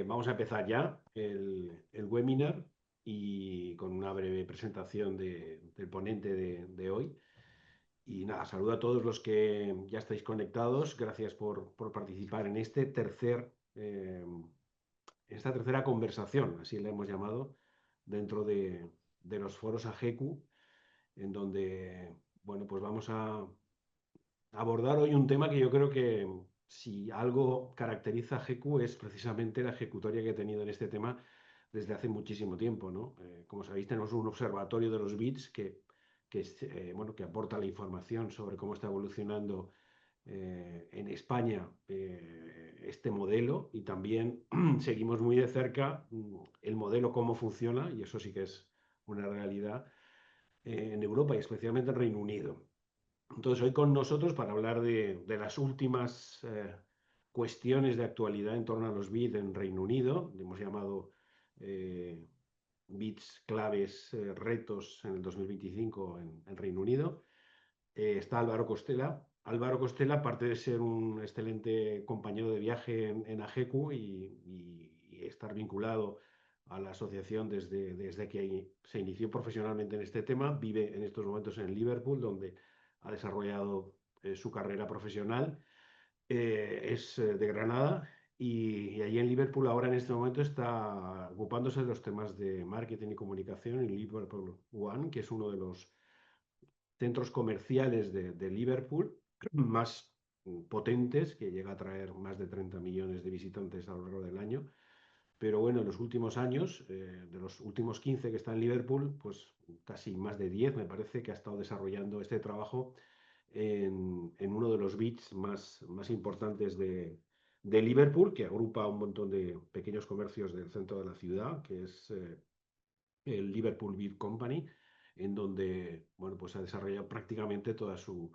Vamos a empezar ya el webinar y con una breve presentación del ponente de hoy. Y nada, saludo a todos los que ya estáis conectados. Gracias por participar en esta tercera conversación, así la hemos llamado, dentro de los foros AGECU, en donde, bueno, pues vamos a abordar hoy un tema que yo creo que si algo caracteriza a GECU es precisamente la ejecutoria que he tenido en este tema desde hace muchísimo tiempo, ¿no? Como sabéis, tenemos un observatorio de los bits bueno, que aporta la información sobre cómo está evolucionando en España este modelo, y también seguimos muy de cerca el modelo, cómo funciona, y eso sí que es una realidad en Europa y especialmente en Reino Unido. Entonces, hoy con nosotros para hablar de las últimas cuestiones de actualidad en torno a los bits en Reino Unido, hemos llamado eh, bits claves, retos en el 2025 en Reino Unido. Está Álvaro Costela. Álvaro Costela, aparte de ser un excelente compañero de viaje en AGECU y estar vinculado a la asociación desde que se inició profesionalmente en este tema, vive en estos momentos en Liverpool, donde ha desarrollado su carrera profesional. Es de Granada y allí en Liverpool ahora en este momento está ocupándose de los temas de marketing y comunicación en Liverpool One, que es uno de los centros comerciales de Liverpool más potentes, que llega a traer más de 30 millones de visitantes a lo largo del año. Pero bueno, en los últimos años, de los últimos 15 que está en Liverpool, pues casi más de 10 me parece que ha estado desarrollando este trabajo en uno de los beats más importantes de Liverpool, que agrupa un montón de pequeños comercios del centro de la ciudad, que es el Liverpool Beat Company, en donde, bueno, pues ha desarrollado prácticamente toda su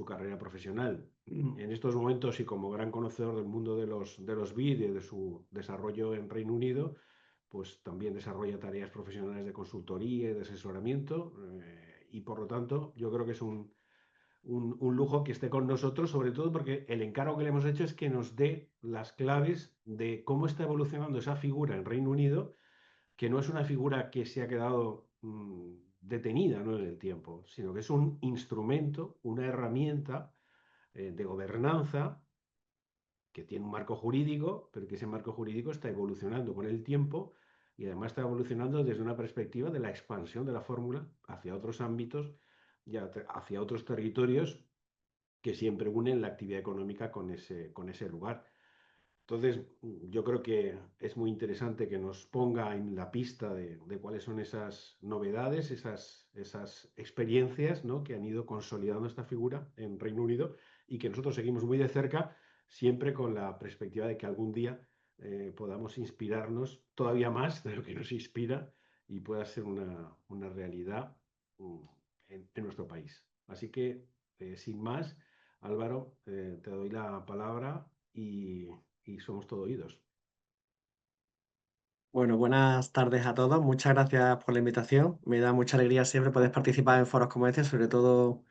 carrera profesional. En estos momentos, y como gran conocedor del mundo de los beat y de su desarrollo en Reino Unido, pues también desarrolla tareas profesionales de consultoría y de asesoramiento, y por lo tanto yo creo que es un lujo que esté con nosotros, sobre todo porque el encargo que le hemos hecho es que nos dé las claves de cómo está evolucionando esa figura en Reino Unido, que no es una figura que se ha quedado detenida, ¿no?, en el tiempo, sino que es un instrumento, una herramienta de gobernanza que tiene un marco jurídico, pero que ese marco jurídico está evolucionando con el tiempo y además está evolucionando desde una perspectiva de la expansión de la fórmula hacia otros ámbitos y hacia otros territorios que siempre unen la actividad económica con ese lugar. Entonces, yo creo que es muy interesante que nos ponga en la pista de cuáles son esas novedades, esas experiencias, ¿no?, que han ido consolidando esta figura en Reino Unido y que nosotros seguimos muy de cerca, siempre con la perspectiva de que algún día podamos inspirarnos todavía más de lo que nos inspira y pueda ser una realidad mm, en nuestro país. Así que, sin más, Álvaro, te doy la palabra y somos todo oídos. Bueno, buenas tardes a todos. Muchas gracias por la invitación. Me da mucha alegría siempre poder participar en foros como este, sobre todo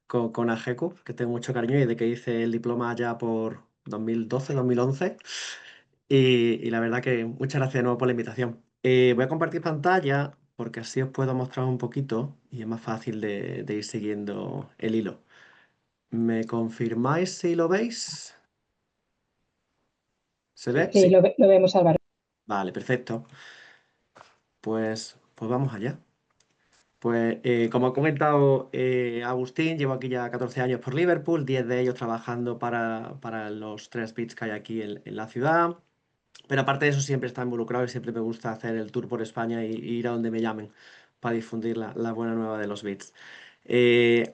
con AGECU, que tengo mucho cariño y de que hice el diploma ya por 2012, 2011. Y la verdad que muchas gracias de nuevo por la invitación. Voy a compartir pantalla porque así os puedo mostrar un poquito y es más fácil de ir siguiendo el hilo. ¿Me confirmáis si lo veis? ¿Se ve? Sí. Sí. Lo vemos, Álvaro. Vale, perfecto. Pues vamos allá. Pues como ha comentado Agustín, llevo aquí ya 14 años por Liverpool, 10 de ellos trabajando para los 3 bits que hay aquí en la ciudad. Pero aparte de eso siempre está involucrado y siempre me gusta hacer el tour por España y ir a donde me llamen para difundir la buena nueva de los bits.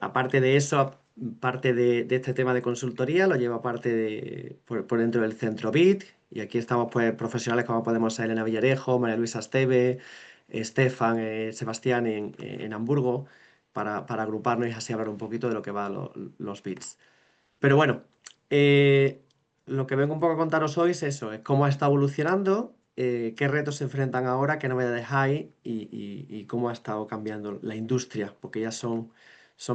Aparte de eso, parte de este tema de consultoría lo llevo aparte por dentro del centro BIT, y aquí estamos pues profesionales como podemos ser Elena Villarejo, María Luisa Esteve, Estefan, Sebastián en Hamburgo, para agruparnos y así hablar un poquito de lo que va los bits. Pero bueno, lo que vengo un poco a contaros hoy es eso, es cómo está evolucionando, qué retos se enfrentan ahora, qué novedades hay y cómo ha estado cambiando la industria, porque ya son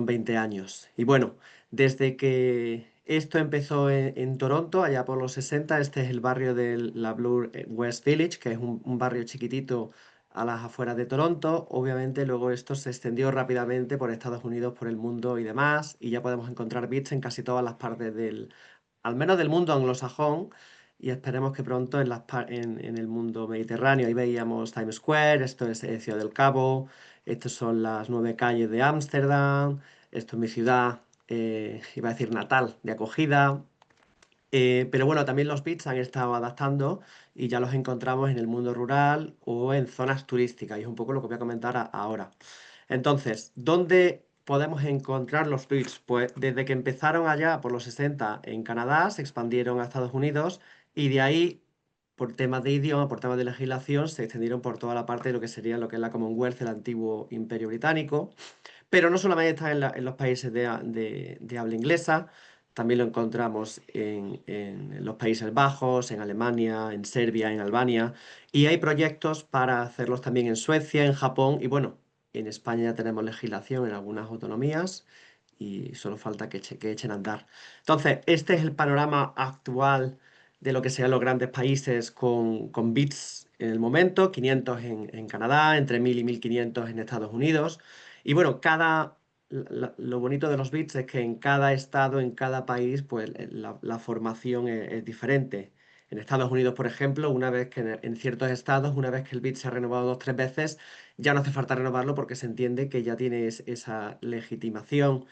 20 años. Y bueno, desde que Esto empezó en Toronto, allá por los 60. Este es el barrio de la Bloor West Village, que es un barrio chiquitito a las afueras de Toronto. Obviamente luego esto se extendió rápidamente por Estados Unidos, por el mundo y demás, y ya podemos encontrar beats en casi todas las partes al menos del mundo anglosajón, y esperemos que pronto en el mundo mediterráneo. Ahí veíamos Times Square, esto es Ciudad del Cabo, estas son las 9 calles de Ámsterdam, esto es mi ciudad, iba a decir natal, de acogida. Pero bueno, también los bits han estado adaptando y ya los encontramos en el mundo rural o en zonas turísticas, y es un poco lo que voy a comentar ahora. Entonces, ¿dónde podemos encontrar los bits? Pues desde que empezaron allá por los 60 en Canadá, se expandieron a Estados Unidos y de ahí, por temas de idioma, por temas de legislación, se extendieron por toda la parte de lo que sería lo que es la Commonwealth, el antiguo Imperio Británico. Pero no solamente está en los países de habla inglesa, también lo encontramos en los Países Bajos, en Alemania, en Serbia, en Albania, y hay proyectos para hacerlos también en Suecia, en Japón, y bueno, en España ya tenemos legislación en algunas autonomías y solo falta que echen a andar. Entonces, este es el panorama actual de lo que sean los grandes países con bits en el momento: 500 en Canadá, entre 1000 y 1500 en Estados Unidos. Y bueno, lo bonito de los bits es que en cada estado, en cada país, pues la formación es diferente. En Estados Unidos, por ejemplo, una vez que en ciertos estados, una vez que el bit se ha renovado 2 o 3 veces, ya no hace falta renovarlo porque se entiende que ya tiene esa legitimación.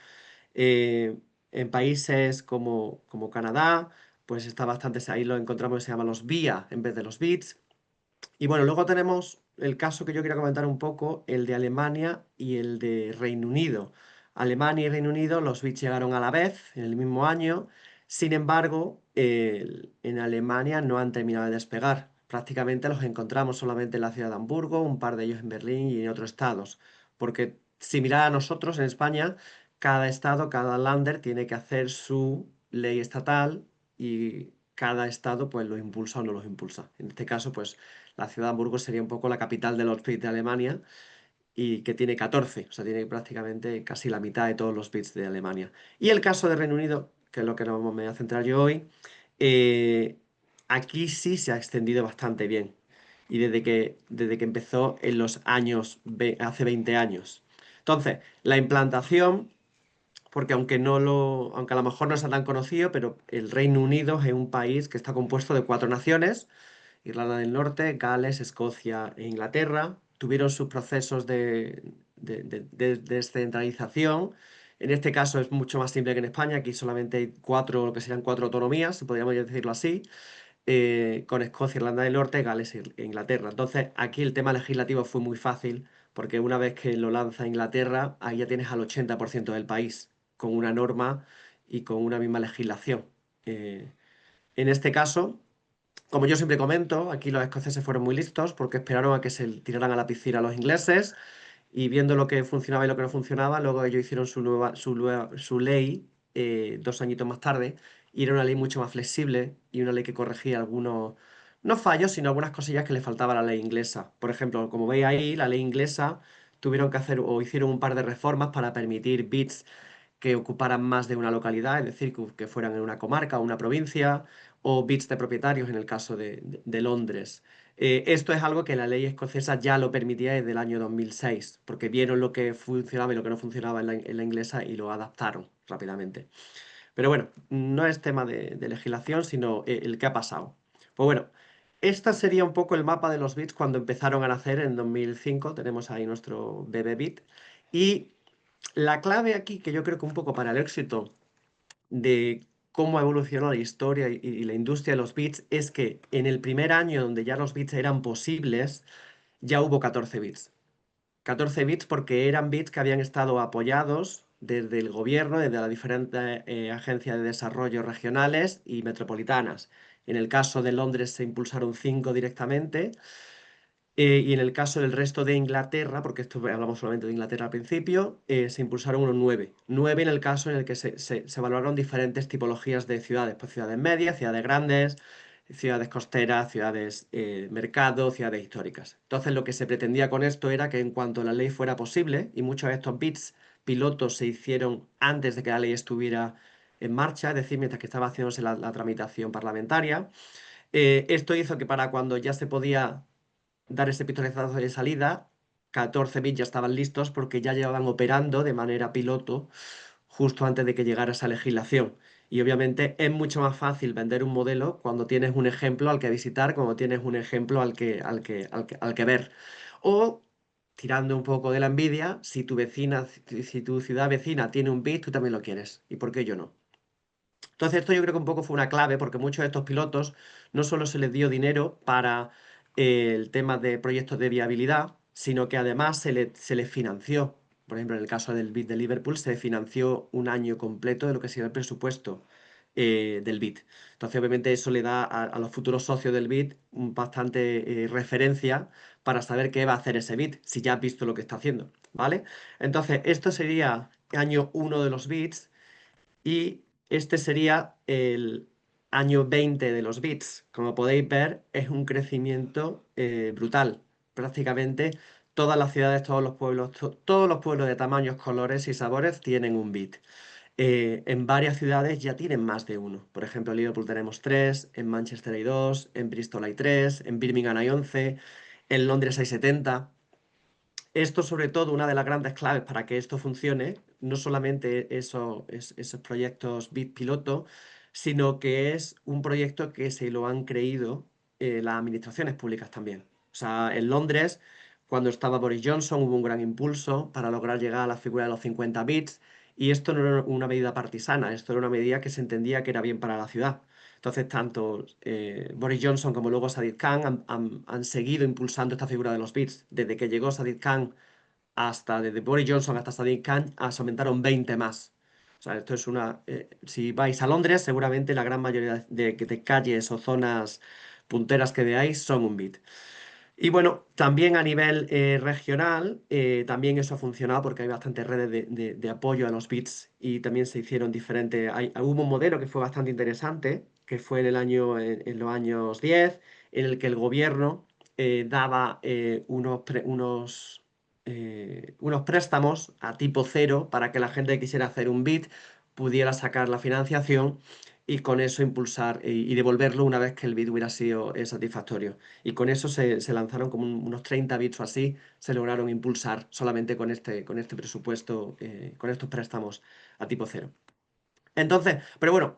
Eh, en países como Canadá, pues está bastante, ahí lo encontramos, se llaman los VIA en vez de los bits. Y bueno, luego tenemos el caso que yo quería comentar un poco, el de Alemania y el de Reino Unido. Alemania y Reino Unido, los bits llegaron a la vez, en el mismo año. Sin embargo, en Alemania no han terminado de despegar. Prácticamente los encontramos solamente en la ciudad de Hamburgo, un par de ellos en Berlín y en otros estados. Porque similar a nosotros en España, cada estado, cada lander tiene que hacer su ley estatal, y cada estado pues lo impulsa o no los impulsa. En este caso, pues la ciudad de Hamburgo sería un poco la capital de los bits de Alemania, y que tiene 14, o sea, tiene prácticamente casi la mitad de todos los bits de Alemania. Y el caso de Reino Unido, que es lo que me voy a centrar yo hoy, eh, aquí sí se ha extendido bastante bien. Y desde que empezó en los años, hace 20 años. Entonces, la implantación, porque aunque a lo mejor no sea tan conocido, pero el Reino Unido es un país que está compuesto de 4 naciones: Irlanda del Norte, Gales, Escocia e Inglaterra. Tuvieron sus procesos de descentralización. En este caso es mucho más simple que en España. Aquí solamente hay cuatro, lo que serían 4 autonomías, podríamos decirlo así, con Escocia, Irlanda del Norte, Gales e Inglaterra. Entonces, aquí el tema legislativo fue muy fácil, porque una vez que lo lanza Inglaterra, ahí ya tienes al 80% del país con una norma y con una misma legislación. Eh, en este caso, como yo siempre comento, aquí los escoceses fueron muy listos porque esperaron a que se tiraran a la piscina los ingleses, y viendo lo que funcionaba y lo que no funcionaba, luego ellos hicieron su ley 2 añitos más tarde, y era una ley mucho más flexible y una ley que corregía algunos, no fallos, sino algunas cosillas que le faltaba a la ley inglesa. Por ejemplo, como veis ahí, la ley inglesa tuvieron que hacer o hicieron un par de reformas para permitir bits que ocuparan más de una localidad, es decir, que fueran en una comarca o una provincia, o bits de propietarios en el caso de Londres. Esto es algo que la ley escocesa ya lo permitía desde el año 2006, porque vieron lo que funcionaba y lo que no funcionaba en la inglesa y lo adaptaron rápidamente. Pero bueno, no es tema de legislación, sino el que ha pasado. Pues bueno, esta sería un poco el mapa de los bits cuando empezaron a nacer en 2005. Tenemos ahí nuestro bebé bit. Y la clave aquí, que yo creo que un poco para el éxito de cómo ha evolucionado la historia y la industria de los bits, es que en el primer año donde ya los bits eran posibles, ya hubo 14 bits. 14 bits porque eran bits que habían estado apoyados desde el gobierno, desde las diferentes agencias de desarrollo regionales y metropolitanas. En el caso de Londres se impulsaron 5 directamente, y en el caso del resto de Inglaterra, porque esto hablamos solamente de Inglaterra al principio, se impulsaron unos 9. 9 en el caso en el que se valoraron diferentes tipologías de ciudades: pues ciudades medias, ciudades grandes, ciudades costeras, ciudades mercado, ciudades históricas. Entonces lo que se pretendía con esto era que en cuanto la ley fuera posible, y muchos de estos bits pilotos se hicieron antes de que la ley estuviera en marcha, es decir, mientras que estaba haciéndose la tramitación parlamentaria. Esto hizo que para cuando ya se podía dar ese pistoletazo de salida, 14 bits ya estaban listos porque ya llevaban operando de manera piloto justo antes de que llegara esa legislación. Y obviamente es mucho más fácil vender un modelo cuando tienes un ejemplo al que visitar, cuando tienes un ejemplo al que ver. O, tirando un poco de la envidia, si tu vecina, si tu ciudad vecina tiene un bit, tú también lo quieres. ¿Y por qué yo no? Entonces, esto yo creo que un poco fue una clave porque muchos de estos pilotos no solo se les dio dinero para el tema de proyectos de viabilidad, sino que además se les financió. Por ejemplo, en el caso del BID de Liverpool, se financió un año completo de lo que sería el presupuesto del BID. Entonces, obviamente, eso le da a los futuros socios del BID bastante referencia para saber qué va a hacer ese BID, si ya has visto lo que está haciendo, ¿vale? Entonces, esto sería año uno de los BIDs. Y este sería el año 20 de los bits. Como podéis ver, es un crecimiento brutal. Prácticamente todas las ciudades, todos los pueblos de tamaños, colores y sabores tienen un bit. En varias ciudades ya tienen más de uno. Por ejemplo, en Liverpool tenemos tres, en Manchester hay dos, en Bristol hay tres, en Birmingham hay 11, en Londres hay 70. Esto, sobre todo, una de las grandes claves para que esto funcione, no solamente esos proyectos bit piloto, sino que es un proyecto que se lo han creído las administraciones públicas también. O sea, en Londres, cuando estaba Boris Johnson, hubo un gran impulso para lograr llegar a la figura de los 50 bits, y esto no era una medida partisana, esto era una medida que se entendía que era bien para la ciudad. Entonces, tanto Boris Johnson como luego Sadiq Khan han seguido impulsando esta figura de los bits. Desde que llegó Sadiq Khan desde Boris Johnson hasta Sadiq Khan, se aumentaron 20 más. O sea, esto es si vais a Londres, seguramente la gran mayoría de calles o zonas punteras que veáis son un bit. Y bueno, también a nivel regional, también eso ha funcionado porque hay bastantes redes de apoyo a los bits y también se hicieron diferentes. Hubo un modelo que fue bastante interesante, que fue en los años 10, en el que el gobierno daba unos préstamos a tipo cero para que la gente que quisiera hacer un bit pudiera sacar la financiación y con eso impulsar y devolverlo una vez que el bit hubiera sido satisfactorio. Y con eso se lanzaron como unos 30 bits o así, se lograron impulsar solamente con este presupuesto, con estos préstamos a tipo cero. Entonces, pero bueno,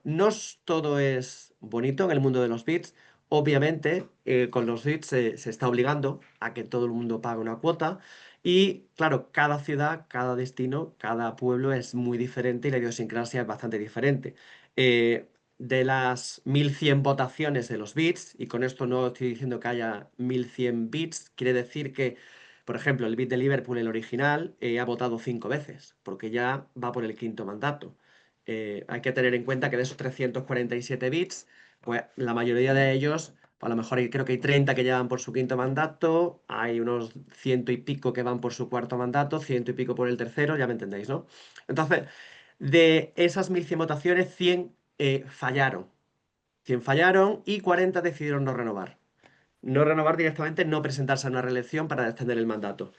todo es bonito en el mundo de los bits. Obviamente, con los bits se está obligando a que todo el mundo pague una cuota. Y claro, cada ciudad, cada destino, cada pueblo es muy diferente y la idiosincrasia es bastante diferente. Eh, de las 1100 votaciones de los bits, y con esto no estoy diciendo que haya 1100 bits, quiere decir que, por ejemplo, el bit de Liverpool, el original, ha votado 5 veces, porque ya va por el quinto mandato. Hay que tener en cuenta que de esos 347 bits, pues la mayoría de ellos, pues, a lo mejor creo que hay 30 que llevan por su quinto mandato, hay unos ciento y pico que van por su cuarto mandato, ciento y pico por el tercero, ya me entendéis, ¿no? Entonces, de esas 1100 votaciones, 100 fallaron. 100 fallaron y 40 decidieron no renovar. No renovar directamente, no presentarse a una reelección para extender el mandato.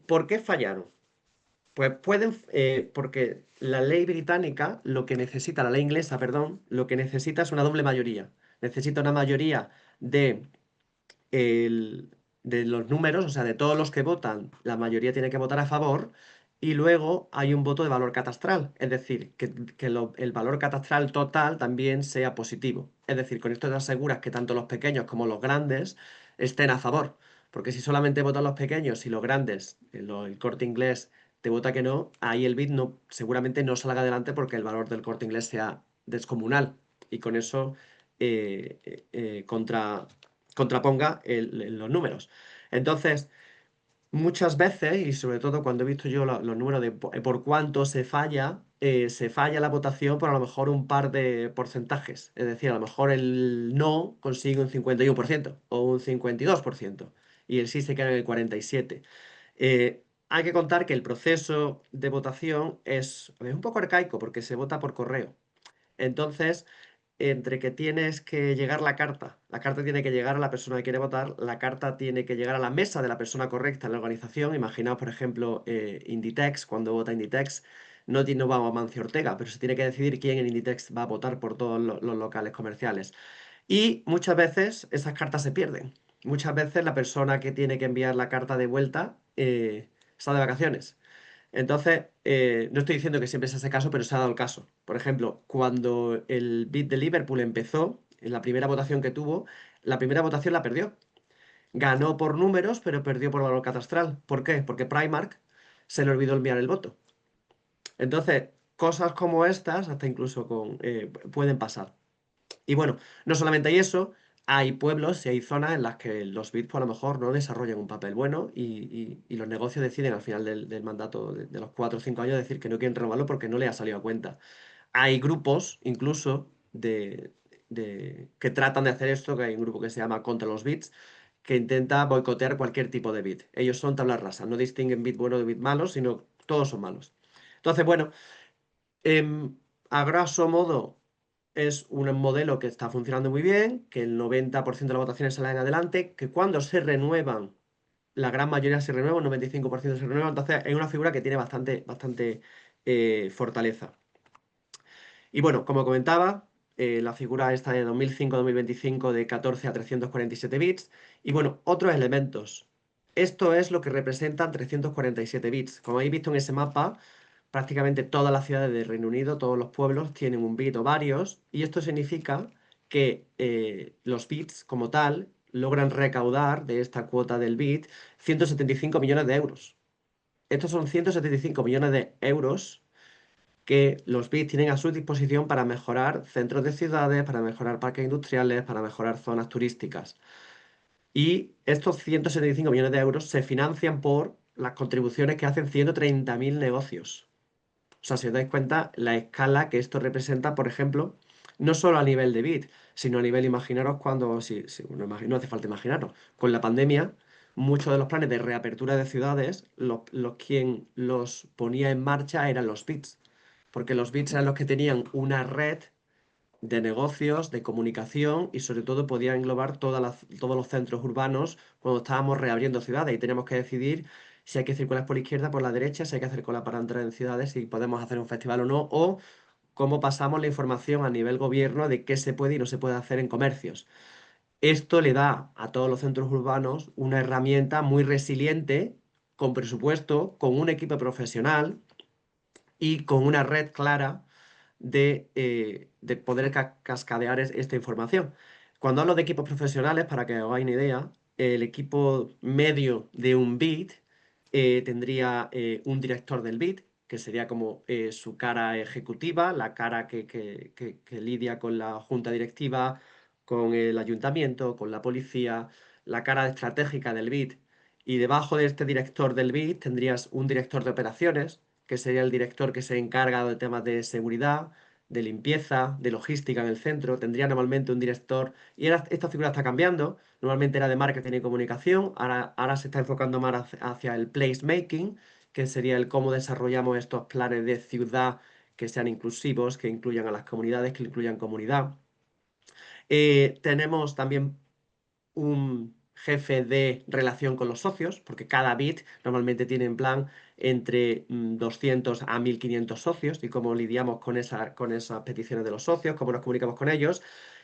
¿Por qué fallaron? Pues porque la ley británica, la ley inglesa, perdón, lo que necesita es una doble mayoría. Necesita una mayoría de, el- de los números, o sea, de todos los que votan, la mayoría tiene que votar a favor, y luego hay un voto de valor catastral, es decir, que el valor catastral total también sea positivo. Es decir, con esto te aseguras que tanto los pequeños como los grandes estén a favor. Porque si solamente votan los pequeños y los grandes, el Corte Inglés te vota que no, ahí el BID seguramente no salga adelante porque el valor del Corte Inglés sea descomunal. Y con eso contraponga los números. Entonces, muchas veces, y sobre todo cuando he visto yo los números de por cuánto se falla la votación por a lo mejor un par de porcentajes. Es decir, a lo mejor el no consigue un 51% o un 52% y el sí se queda en el 47%. Hay que contar que el proceso de votación es un poco arcaico porque se vota por correo. Entonces, entre que tienes que llegar la carta tiene que llegar a la persona que quiere votar, la carta tiene que llegar a la mesa de la persona correcta en la organización. Imaginaos, por ejemplo, Inditex, cuando vota Inditex, no va a Mancio Ortega, pero se tiene que decidir quién en Inditex va a votar por todos los locales comerciales. Y muchas veces esas cartas se pierden. Muchas veces la persona que tiene que enviar la carta de vuelta está de vacaciones. Entonces, no estoy diciendo que siempre sea ese caso, pero se ha dado el caso. Por ejemplo, cuando el bid de Liverpool empezó, en la primera votación que tuvo, la primera votación la perdió. Ganó por números, pero perdió por valor catastral. ¿Por qué? Porque Primark se le olvidó enviar el voto. Entonces, cosas como estas, hasta incluso pueden pasar. Y bueno, no solamente hay eso, hay pueblos y hay zonas en las que los bits pues, a lo mejor no desarrollan un papel bueno y los negocios deciden al final del mandato de los 4 o 5 años decir que no quieren renovarlo porque no les ha salido a cuenta. Hay grupos incluso que tratan de hacer esto, que hay un grupo que se llama Contra los Bits, que intenta boicotear cualquier tipo de bit. Ellos son tablas rasas, no distinguen bit bueno de bit malo, sino todos son malos. Entonces, bueno, a grosso modo es un modelo que está funcionando muy bien, que el 90% de las votaciones salen adelante, que cuando se renuevan, la gran mayoría se renueva, un 95% se renueva, entonces es una figura que tiene bastante fortaleza. Y bueno, como comentaba, la figura esta de 2005-2025 de 14 a 347 bits. Y bueno, otros elementos. Esto es lo que representan 347 bits. Como habéis visto en ese mapa, prácticamente todas las ciudades del Reino Unido, todos los pueblos tienen un bit o varios. Y esto significa que los bits como tal logran recaudar de esta cuota del bit 175 millones de euros. Estos son 175 millones de euros que los BIC tienen a su disposición para mejorar centros de ciudades, para mejorar parques industriales, para mejorar zonas turísticas. Y estos 175 millones de euros se financian por las contribuciones que hacen 130.000 negocios. O sea, si os dais cuenta, la escala que esto representa, por ejemplo, no solo a nivel de bit, sino a nivel, imaginaros cuando, no hace falta imaginaros, con la pandemia, muchos de los planes de reapertura de ciudades, quien los ponía en marcha eran los bits, porque los bits eran los que tenían una red de negocios, de comunicación y sobre todo podían englobar todos los centros urbanos cuando estábamos reabriendo ciudades y teníamos que decidir si hay que circular por la izquierda, por la derecha, si hay que hacer cola para entrar en ciudades, si podemos hacer un festival o no, o cómo pasamos la información a nivel gobierno de qué se puede y no se puede hacer en comercios. Esto le da a todos los centros urbanos una herramienta muy resiliente, con presupuesto, con un equipo profesional y con una red clara de poder cascadear esta información. Cuando hablo de equipos profesionales, para que os hagáis una idea, el equipo medio de un BIT tendría un director del BIT, que sería como su cara ejecutiva, la cara que lidia con la junta directiva, con el ayuntamiento, con la policía, la cara estratégica del BIT. Y debajo de este director del BIT tendrías un director de operaciones, que sería el director que se encarga de temas de seguridad, de limpieza, de logística en el centro. Tendría normalmente un director, y ahora esta figura está cambiando, normalmente era de marketing y comunicación, ahora se está enfocando más hacia el placemaking, que sería el cómo desarrollamos estos planes de ciudad que sean inclusivos, que incluyan a las comunidades, que incluyan comunidad. Tenemos también un jefe de relación con los socios, porque cada bit normalmente tiene en plan entre 200 a 1500 socios y cómo lidiamos con esas peticiones de los socios, cómo nos comunicamos con ellos.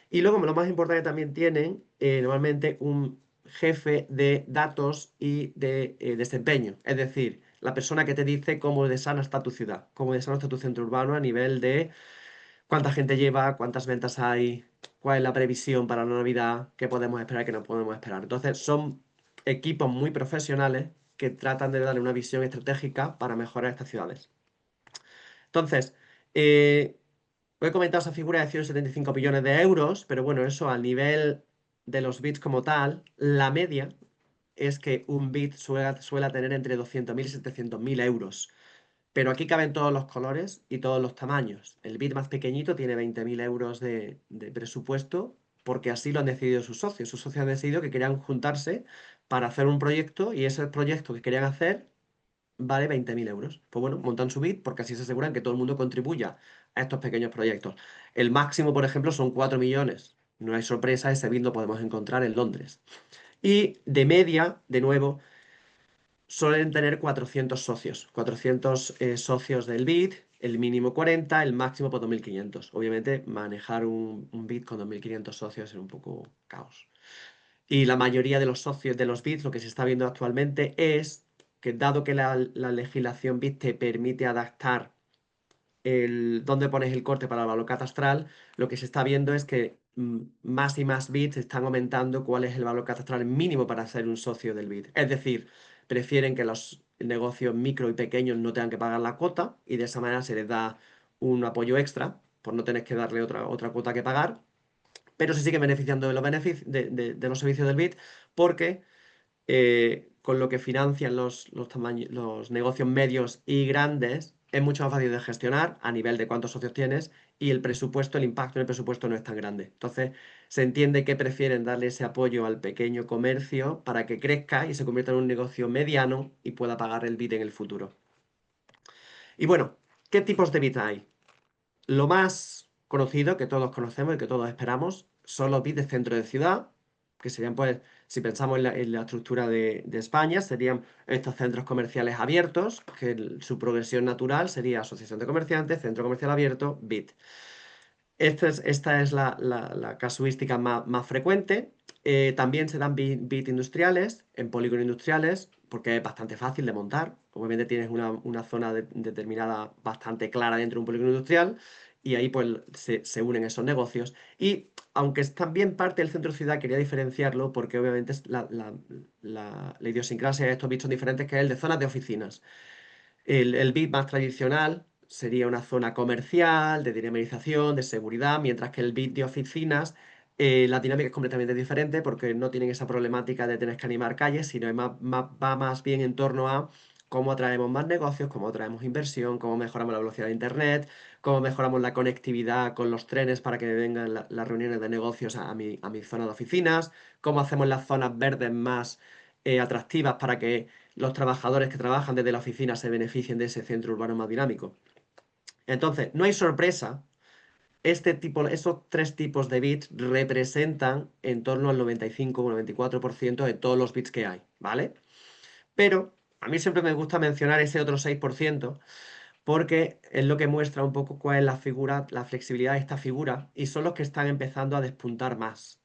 Y luego, lo más importante, también tienen normalmente un jefe de datos y de desempeño, es decir, la persona que te dice cómo de sana está tu ciudad, cómo de sano está tu centro urbano a nivel de cuánta gente lleva, cuántas ventas hay, cuál es la previsión para la Navidad, qué podemos esperar, qué no podemos esperar. Entonces, son equipos muy profesionales que tratan de darle una visión estratégica para mejorar estas ciudades. Entonces, os he comentado esa figura de 175 billones de euros, pero bueno, eso a nivel de los bits como tal, la media es que un bit suele tener entre 200.000 y 700.000 euros. Pero aquí caben todos los colores y todos los tamaños. El bit más pequeñito tiene 20.000 euros de presupuesto porque así lo han decidido sus socios. Sus socios han decidido que querían juntarse para hacer un proyecto y ese proyecto que querían hacer vale 20.000 euros. Pues bueno, montan su bit porque así se aseguran que todo el mundo contribuya a estos pequeños proyectos. El máximo, por ejemplo, son 4 millones. No hay sorpresa, ese bit lo podemos encontrar en Londres. Y de media, de nuevo, suelen tener 400 socios, 400 socios del BID, El mínimo 40, el máximo por 2.500. Obviamente, manejar un BIT con 2.500 socios es un poco caos. Y la mayoría de los socios de los BITs, lo que se está viendo actualmente es que dado que la legislación BIT te permite adaptar dónde pones el corte para el valor catastral, lo que se está viendo es que más y más bits están aumentando cuál es el valor catastral mínimo para ser un socio del bit. Es decir, prefieren que los negocios micro y pequeños no tengan que pagar la cuota y de esa manera se les da un apoyo extra por no tener que darle otra cuota que pagar, pero se sigue beneficiando de los beneficios de los servicios del bit porque con lo que financian los negocios medios y grandes, es mucho más fácil de gestionar a nivel de cuántos socios tienes y el presupuesto, el impacto en el presupuesto no es tan grande. Entonces, se entiende que prefieren darle ese apoyo al pequeño comercio para que crezca y se convierta en un negocio mediano y pueda pagar el BIT en el futuro. Y bueno, ¿qué tipos de BIT hay? Lo más conocido, que todos conocemos y que todos esperamos, son los bits de centro de ciudad, que serían, pues, si pensamos en la estructura de España, serían estos centros comerciales abiertos, que su progresión natural sería asociación de comerciantes, centro comercial abierto, BIT. Esta es la casuística más frecuente. También se dan bit industriales en polígonos industriales porque es bastante fácil de montar. Obviamente tienes una zona determinada bastante clara dentro de un polígono industrial y ahí pues se unen esos negocios. Y aunque es también parte del centro ciudad, quería diferenciarlo porque obviamente la idiosincrasia de estos bits son diferentes, que es el de zonas de oficinas. El bit más tradicional sería una zona comercial, de dinamización, de seguridad, mientras que el bit de oficinas, la dinámica es completamente diferente porque no tienen esa problemática de tener que animar calles, sino va más bien en torno a cómo atraemos más negocios, cómo atraemos inversión, cómo mejoramos la velocidad de Internet, cómo mejoramos la conectividad con los trenes para que vengan las reuniones de negocios a mi zona de oficinas, cómo hacemos las zonas verdes más atractivas para que los trabajadores que trabajan desde la oficina se beneficien de ese centro urbano más dinámico. Entonces, no hay sorpresa. Esos tres tipos de bits representan en torno al 95 o 94% de todos los bits que hay, ¿vale? Pero a mí siempre me gusta mencionar ese otro 6% porque es lo que muestra un poco cuál es la flexibilidad de esta figura y son los que están empezando a despuntar más.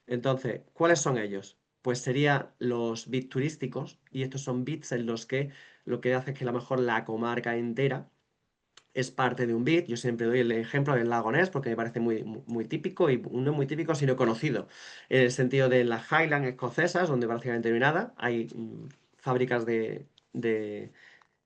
Entonces, ¿cuáles son ellos? Pues serían los bits turísticos, y estos son bits en los que lo que hace es que a lo mejor la comarca entera es parte de un bit. Yo siempre doy el ejemplo del lago Ness porque me parece muy típico y no muy típico, sino conocido. En el sentido de las Highlands escocesas, donde prácticamente no hay nada, hay fábricas de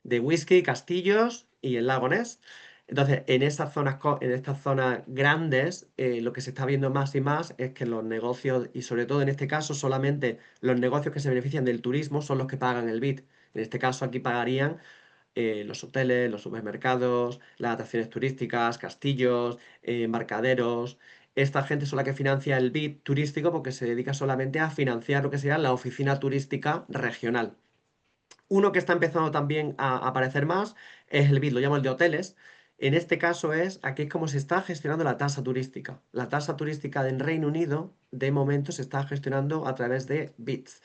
whisky, castillos y el lago Ness. Entonces, en estas zonas grandes, lo que se está viendo más y más es que los negocios, y sobre todo en este caso, solamente los negocios que se benefician del turismo son los que pagan el BIT. En este caso, aquí pagarían los hoteles, los supermercados, las atracciones turísticas, castillos, embarcaderos. Esta gente es la que financia el BIT turístico porque se dedica solamente a financiar lo que sería la oficina turística regional. Uno que está empezando también a aparecer más es el BIT, lo llamo el de hoteles. En este caso aquí es como se está gestionando la tasa turística. La tasa turística en Reino Unido, de momento, se está gestionando a través de BITs.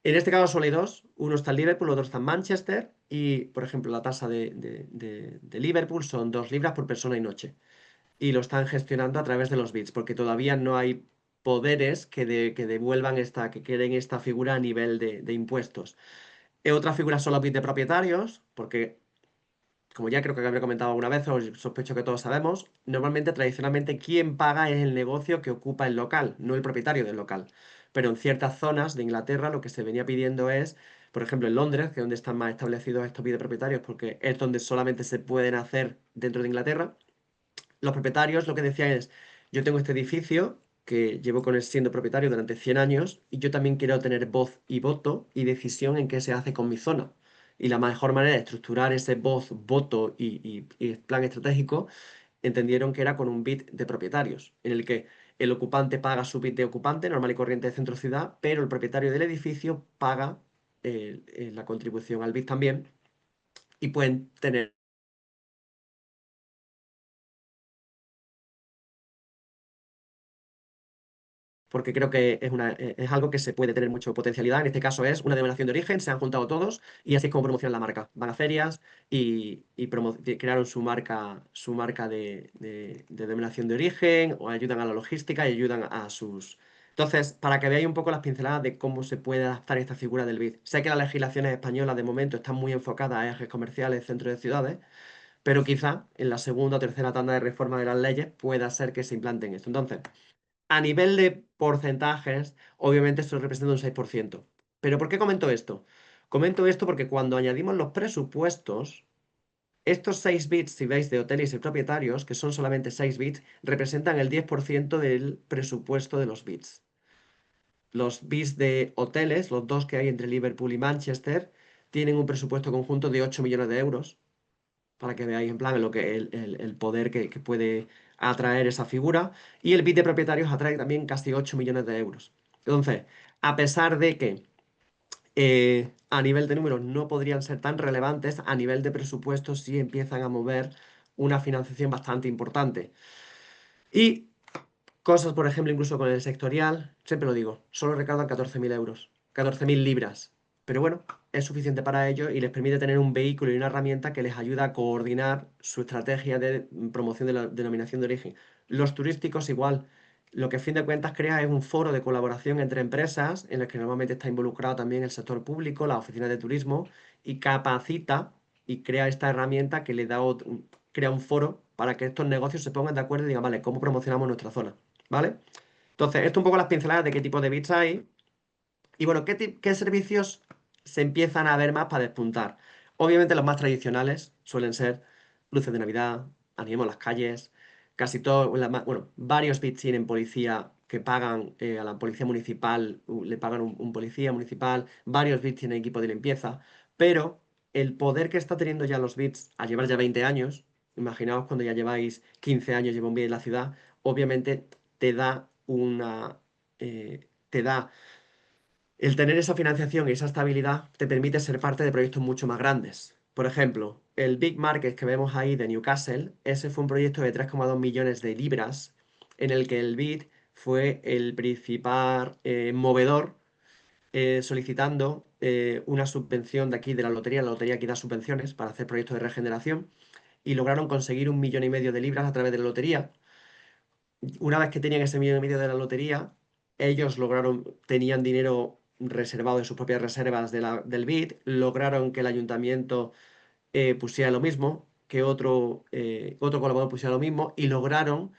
En este caso solo hay dos. Uno está en Liverpool, otro está en Manchester. Y, por ejemplo, la tasa de Liverpool son 2 libras por persona y noche. Y lo están gestionando a través de los BITs, porque todavía no hay poderes que devuelvan que queden esta figura a nivel de impuestos. Otra figura son los bits de propietarios, porque como ya creo que había comentado alguna vez, o sospecho que todos sabemos, normalmente, tradicionalmente, quien paga es el negocio que ocupa el local, no el propietario del local. Pero en ciertas zonas de Inglaterra lo que se venía pidiendo es, por ejemplo, en Londres, que es donde están más establecidos estos bits de propietarios, porque es donde solamente se pueden hacer dentro de Inglaterra, los propietarios lo que decían es, yo tengo este edificio que llevo con él siendo propietario durante 100 años y yo también quiero tener voz y voto y decisión en qué se hace con mi zona. Y la mejor manera de estructurar ese voz, voto y plan estratégico entendieron que era con un bit de propietarios, en el que el ocupante paga su bit de ocupante, normal y corriente de centro ciudad, pero el propietario del edificio paga la contribución al bit también y pueden tener porque creo que es algo que se puede tener mucha potencialidad. En este caso es una denominación de origen, se han juntado todos y así es como promocionan la marca. Van a ferias y crearon su marca de denominación de origen, o ayudan a la logística y ayudan a sus... Entonces, para que veáis un poco las pinceladas de cómo se puede adaptar esta figura del BID. Sé que las legislaciones españolas de momento están muy enfocadas a ejes comerciales, centros de ciudades, pero quizá en la segunda o tercera tanda de reforma de las leyes pueda ser que se implanten esto. Entonces, a nivel de porcentajes, obviamente esto representa un 6%. ¿Pero por qué comento esto? Comento esto porque cuando añadimos los presupuestos, estos 6 bits, si veis, de hoteles y propietarios, que son solamente 6 bits, representan el 10% del presupuesto de los bits. Los bits de hoteles, los dos que hay entre Liverpool y Manchester, tienen un presupuesto conjunto de 8 millones de euros, para que veáis en plan lo que el poder que puede atraer esa figura. Y el bit de propietarios atrae también casi 8 millones de euros. Entonces, a pesar de que a nivel de números no podrían ser tan relevantes, a nivel de presupuesto sí empiezan a mover una financiación bastante importante. Y cosas, por ejemplo, incluso con el sectorial, siempre lo digo, solo recaudan 14.000 euros, 14.000 libras. Pero bueno, es suficiente para ellos y les permite tener un vehículo y una herramienta que les ayuda a coordinar su estrategia de promoción de la denominación de origen. Los turísticos igual. Lo que a fin de cuentas crea es un foro de colaboración entre empresas en el que normalmente está involucrado también el sector público, las oficinas de turismo, y capacita y crea esta herramienta que le da crea un foro para que estos negocios se pongan de acuerdo y digan, vale, ¿cómo promocionamos nuestra zona? ¿Vale? Entonces, esto un poco las pinceladas de qué tipo de bits hay. Y bueno, ¿qué servicios se empiezan a ver más para despuntar? Obviamente los más tradicionales suelen ser luces de Navidad, animemos las calles, casi todo, bueno, varios bits tienen policía que pagan a la policía municipal, le pagan un policía municipal, varios bits tienen equipo de limpieza, pero el poder que está teniendo ya los bits al llevar ya 20 años, imaginaos cuando ya lleváis 15 años lleva un bit en la ciudad, obviamente te da te da el tener esa financiación y esa estabilidad te permite ser parte de proyectos mucho más grandes. Por ejemplo, el Big Market que vemos ahí de Newcastle, ese fue un proyecto de 3,2 millones de libras en el que el BID fue el principal movedor solicitando una subvención de aquí de la lotería aquí da subvenciones para hacer proyectos de regeneración y lograron conseguir 1,5 millones de libras a través de la lotería. Una vez que tenían ese 1,5 millones de la lotería, ellos tenían dinero reservado en sus propias reservas del BID, lograron que el ayuntamiento pusiera lo mismo, que otro colaborador pusiera lo mismo, y lograron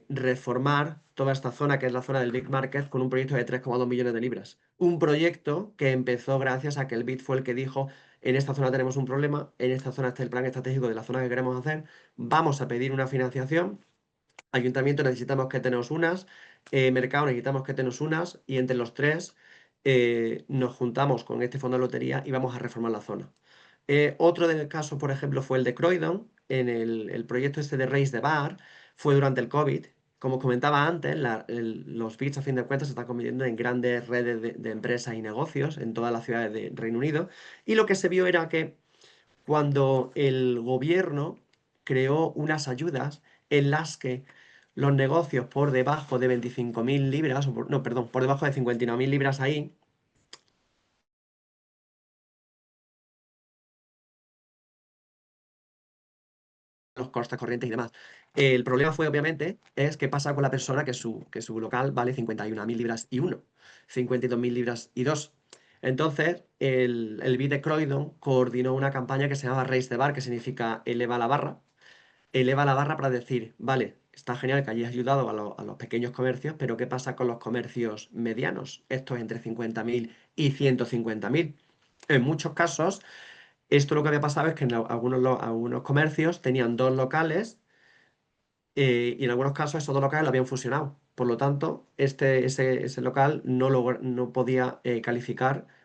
reformar toda esta zona, que es la zona del Big Market, con un proyecto de 3,2 millones de libras. Un proyecto que empezó gracias a que el BID fue el que dijo, en esta zona tenemos un problema, en esta zona está el plan estratégico de la zona que queremos hacer, vamos a pedir una financiación. Ayuntamiento necesitamos que tenos unas, mercado necesitamos que tenos unas, y entre los tres nos juntamos con este fondo de lotería y vamos a reformar la zona. Otro de casos, por ejemplo, fue el de Croydon, en el proyecto este de Race the Bar, fue durante el COVID. Como os comentaba antes, los BITs a fin de cuentas se están convirtiendo en grandes redes de empresas y negocios en todas las ciudades de Reino Unido, y lo que se vio era que cuando el gobierno creó unas ayudas en las que los negocios por debajo de 25.000 libras, no, perdón, por debajo de 59.000 libras ahí, los costes corrientes y demás. El problema fue, obviamente, es qué pasa con la persona que su local vale 51.000 libras y 1, 52.000 libras y 2. Entonces, el BID de Croydon coordinó una campaña que se llama Raise the Bar, que significa eleva la barra para decir, vale, está genial que hayas ayudado a los pequeños comercios, pero ¿qué pasa con los comercios medianos? Estos entre 50.000 y 150.000. En muchos casos, esto lo que había pasado es que en algunos comercios tenían dos locales y en algunos casos esos dos locales lo habían fusionado. Por lo tanto, ese local no podía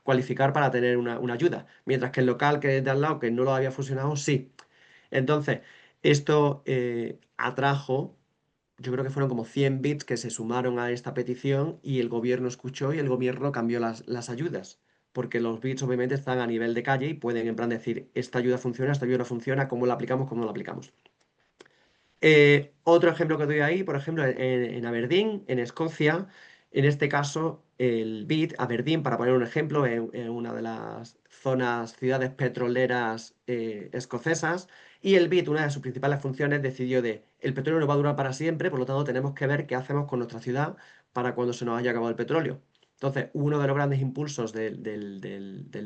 cualificar para tener una ayuda, mientras que el local que es de al lado, que no lo había fusionado, sí. Entonces, esto atrajo, yo creo que fueron como 100 bits que se sumaron a esta petición y el gobierno escuchó y el gobierno cambió las ayudas. Porque los bits obviamente están a nivel de calle y pueden en plan decir, esta ayuda funciona, esta ayuda no funciona, ¿cómo la aplicamos, cómo no la aplicamos? Otro ejemplo que doy ahí, por ejemplo, en Aberdeen, en Escocia, en este caso, el BID, Aberdeen, para poner un ejemplo, en una de las zonas, ciudades petroleras escocesas, y el BID, una de sus principales funciones, decidió de, el petróleo no va a durar para siempre, por lo tanto tenemos que ver qué hacemos con nuestra ciudad para cuando se nos haya acabado el petróleo. Entonces, uno de los grandes impulsos del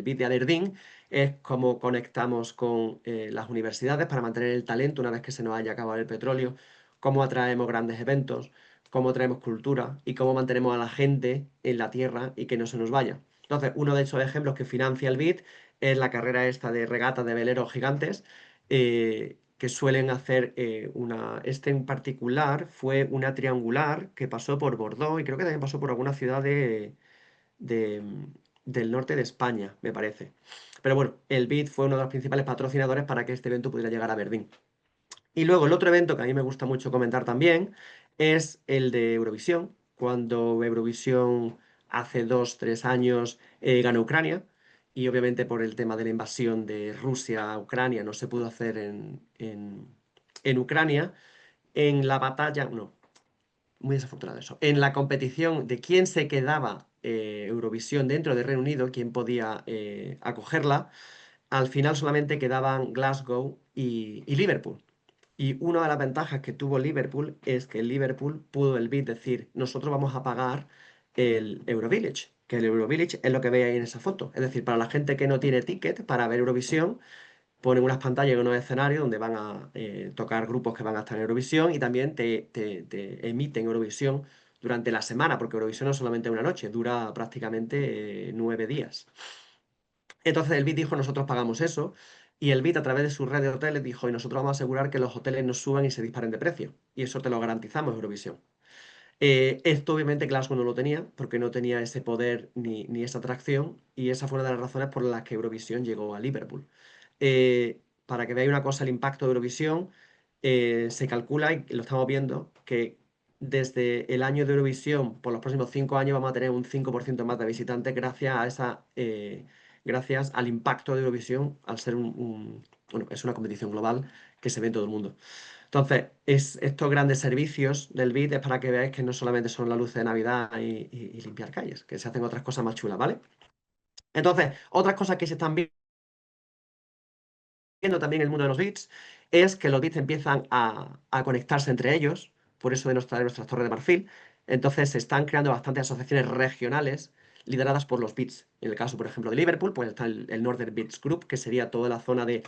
BID de Aberdeen es cómo conectamos con las universidades para mantener el talento una vez que se nos haya acabado el petróleo, cómo atraemos grandes eventos, cómo traemos cultura y cómo mantenemos a la gente en la tierra y que no se nos vaya. Entonces, uno de esos ejemplos que financia el BID es la carrera esta de regata de veleros gigantes, que suelen hacer una... Este en particular fue una triangular que pasó por Bordeaux y creo que también pasó por alguna ciudad de, del norte de España, me parece. Pero bueno, el BID fue uno de los principales patrocinadores para que este evento pudiera llegar a Berlín. Y luego el otro evento que a mí me gusta mucho comentar también es el de Eurovisión, cuando Eurovisión hace 2, 3 años ganó Ucrania y obviamente por el tema de la invasión de Rusia a Ucrania no se pudo hacer en Ucrania. En la batalla, no, muy desafortunado eso. En la competición de quién se quedaba Eurovisión dentro de Reino Unido, quién podía acogerla, al final solamente quedaban Glasgow y Liverpool. Y una de las ventajas que tuvo Liverpool es que Liverpool pudo el BID decir, nosotros vamos a pagar el Eurovillage, que el Eurovillage es lo que veis ahí en esa foto. Es decir, para la gente que no tiene ticket para ver Eurovisión, ponen unas pantallas en unos escenarios donde van a tocar grupos que van a estar en Eurovisión y también te emiten Eurovisión durante la semana, porque Eurovisión no es solamente una noche, dura prácticamente 9 días. Entonces el BID dijo, nosotros pagamos eso, y el BID a través de su red de hoteles dijo, y nosotros vamos a asegurar que los hoteles no suban y se disparen de precio, y eso te lo garantizamos, Eurovisión. Esto obviamente Glasgow no lo tenía, porque no tenía ese poder ni esa atracción, y esa fue una de las razones por las que Eurovisión llegó a Liverpool. Para que veáis una cosa, el impacto de Eurovisión, se calcula, y lo estamos viendo, que desde el año de Eurovisión, por los próximos 5 años, vamos a tener un 5% más de visitantes gracias a gracias al impacto de Eurovisión, al ser bueno, es una competición global que se ve en todo el mundo. Entonces, estos grandes servicios del BID es para que veáis que no solamente son la luz de Navidad y limpiar calles, que se hacen otras cosas más chulas, ¿vale? Entonces, otras cosas que se están viendo también en el mundo de los bits es que los bits empiezan a conectarse entre ellos, por eso de nuestras torres de marfil. Entonces se están creando bastantes asociaciones regionales lideradas por los bits. En el caso, por ejemplo, de Liverpool, pues está el Northern Bits Group, que sería toda la zona de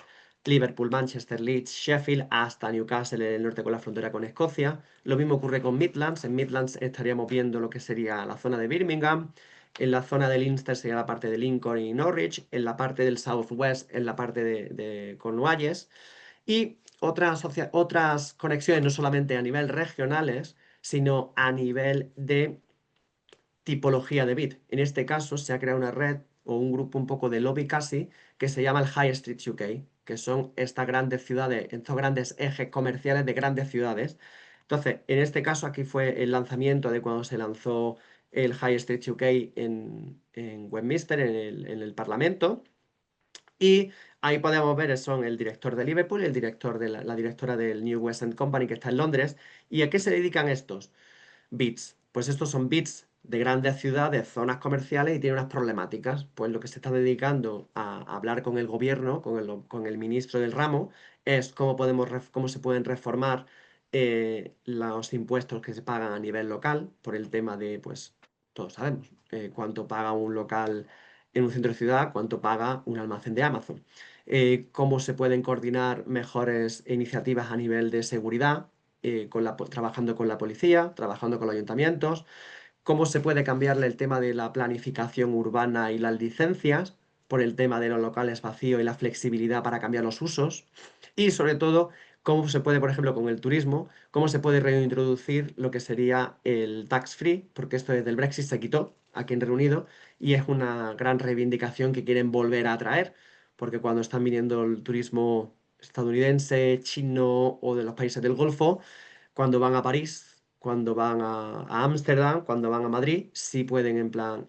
Liverpool, Manchester, Leeds, Sheffield, hasta Newcastle en el norte con la frontera con Escocia. Lo mismo ocurre con Midlands. En Midlands estaríamos viendo lo que sería la zona de Birmingham. En la zona del Leinster sería la parte de Lincoln y Norwich. En la parte del South West, en la parte de Cornualles. Y otras conexiones, no solamente a nivel regionales, sino a nivel de tipología de bit. En este caso se ha creado una red o un grupo un poco de lobby casi que se llama el High Street UK, que son estas grandes ciudades, estos grandes ejes comerciales de grandes ciudades. Entonces, en este caso aquí fue el lanzamiento de cuando se lanzó el High Street UK en Westminster, en el Parlamento. Y ahí podemos ver, son el director de Liverpool y el director de la directora del New West End Company que está en Londres. ¿Y a qué se dedican estos? Bits. Pues estos son bits de grandes ciudades, zonas comerciales y tienen unas problemáticas. Pues lo que se está dedicando a hablar con el gobierno, con el ministro del ramo, es cómo se pueden reformar los impuestos que se pagan a nivel local por el tema de, pues, todos sabemos, cuánto paga un local en un centro de ciudad, cuánto paga un almacén de Amazon. Cómo se pueden coordinar mejores iniciativas a nivel de seguridad trabajando con la policía, trabajando con los ayuntamientos, cómo se puede cambiarle el tema de la planificación urbana y las licencias por el tema de los locales vacíos y la flexibilidad para cambiar los usos, y sobre todo cómo se puede, por ejemplo, con el turismo, cómo se puede reintroducir lo que sería el tax free, porque esto desde el Brexit se quitó aquí en Reino Unido y es una gran reivindicación que quieren volver a traer, porque cuando están viniendo el turismo estadounidense, chino o de los países del Golfo, cuando van a París, cuando van a Ámsterdam, cuando van a Madrid, sí pueden en plan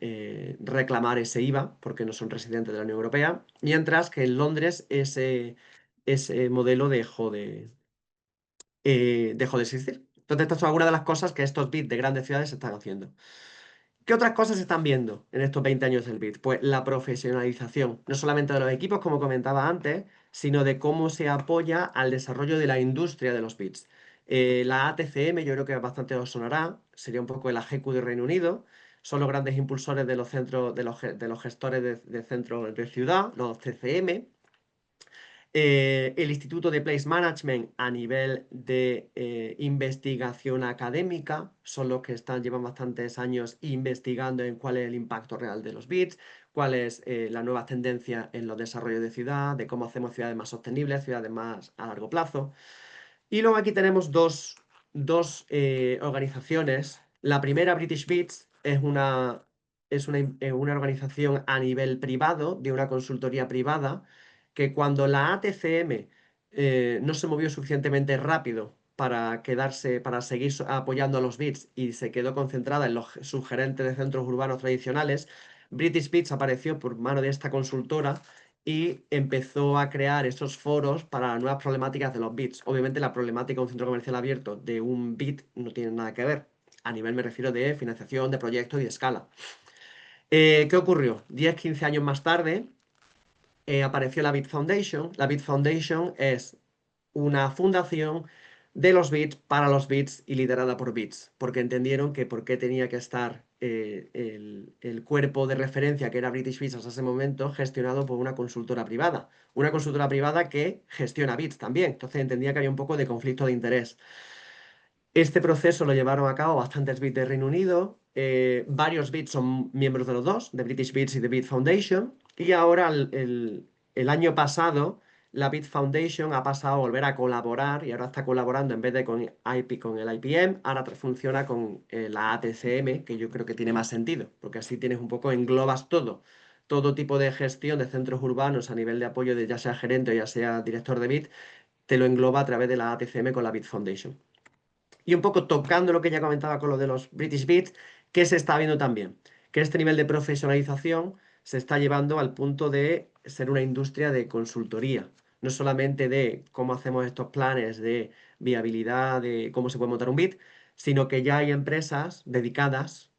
reclamar ese IVA porque no son residentes de la Unión Europea, mientras que en Londres ese modelo dejó dejó de existir. Entonces, estas son algunas de las cosas que estos bits de grandes ciudades están haciendo. ¿Qué otras cosas se están viendo en estos 20 años del bit? Pues la profesionalización, no solamente de los equipos, como comentaba antes, sino de cómo se apoya al desarrollo de la industria de los bits. La ATCM, yo creo que bastante os sonará, sería un poco el AGECU de Reino Unido, son los grandes impulsores de los centros, de los gestores de centros de ciudad, los CCM. El Instituto de Place Management a nivel de investigación académica son los que llevan bastantes años investigando en cuál es el impacto real de los bits, cuál es la nueva tendencia en los desarrollos de ciudad, de cómo hacemos ciudades más sostenibles, ciudades más a largo plazo. Y luego aquí tenemos dos organizaciones. La primera, British Bits, es una organización a nivel privado, de una consultoría privada, que cuando la ATCM no se movió suficientemente rápido para quedarse, para seguir apoyando a los bits y se quedó concentrada en los subgerentes de centros urbanos tradicionales, British Bits apareció por mano de esta consultora y empezó a crear esos foros para las nuevas problemáticas de los bits. Obviamente la problemática de un centro comercial abierto de un bit no tiene nada que ver. A nivel me refiero de financiación, de proyectos y de escala. ¿Qué ocurrió? 10-15 años más tarde apareció la Bit Foundation. La Bit Foundation es una fundación de los bits para los bits y liderada por bits, porque entendieron que por qué tenía que estar el cuerpo de referencia que era British Bits hasta ese momento gestionado por una consultora privada que gestiona bits también, entonces entendía que había un poco de conflicto de interés. Este proceso lo llevaron a cabo bastantes bits de Reino Unido, varios bits son miembros de los dos, de British Bits y de Bit Foundation, y ahora el año pasado la Bit Foundation ha pasado a volver a colaborar y ahora está colaborando en vez de con el IPM, ahora funciona con la ATCM, que yo creo que tiene más sentido, porque así tienes un poco, englobas todo tipo de gestión de centros urbanos a nivel de apoyo de ya sea gerente o ya sea director de Bit, te lo engloba a través de la ATCM con la Bit Foundation. Y un poco tocando lo que ya comentaba con lo de los British Bits, que se está viendo también, que este nivel de profesionalización se está llevando al punto de ser una industria de consultoría, no solamente de cómo hacemos estos planes de viabilidad, de cómo se puede montar un bit, sino que ya hay empresas dedicadas,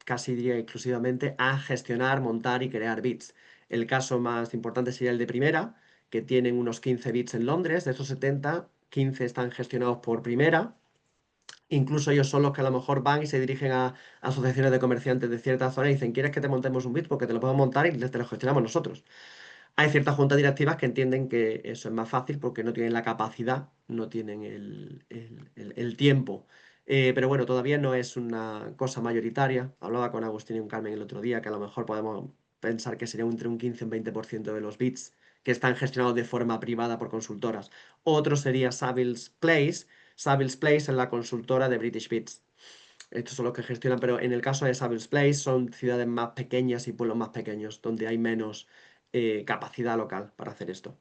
casi diría exclusivamente, a gestionar, montar y crear bits. El caso más importante sería el de Primera, que tienen unos 15 bits en Londres, de esos 70, 15 están gestionados por Primera. Incluso ellos son los que a lo mejor van y se dirigen a asociaciones de comerciantes de cierta zona y dicen, ¿quieres que te montemos un bit? Porque te lo podemos montar y te lo gestionamos nosotros. Hay ciertas juntas directivas que entienden que eso es más fácil porque no tienen la capacidad, no tienen el tiempo. Pero bueno, todavía no es una cosa mayoritaria. Hablaba con Agustín y un Carmen el otro día que a lo mejor podemos pensar que sería entre un 15 y un 20% de los bits que están gestionados de forma privada por consultoras. Otro sería Savills Place. Savills Place es la consultora de British Bits. Estos son los que gestionan, pero en el caso de Savills Place son ciudades más pequeñas y pueblos más pequeños, donde hay menos capacidad local para hacer esto.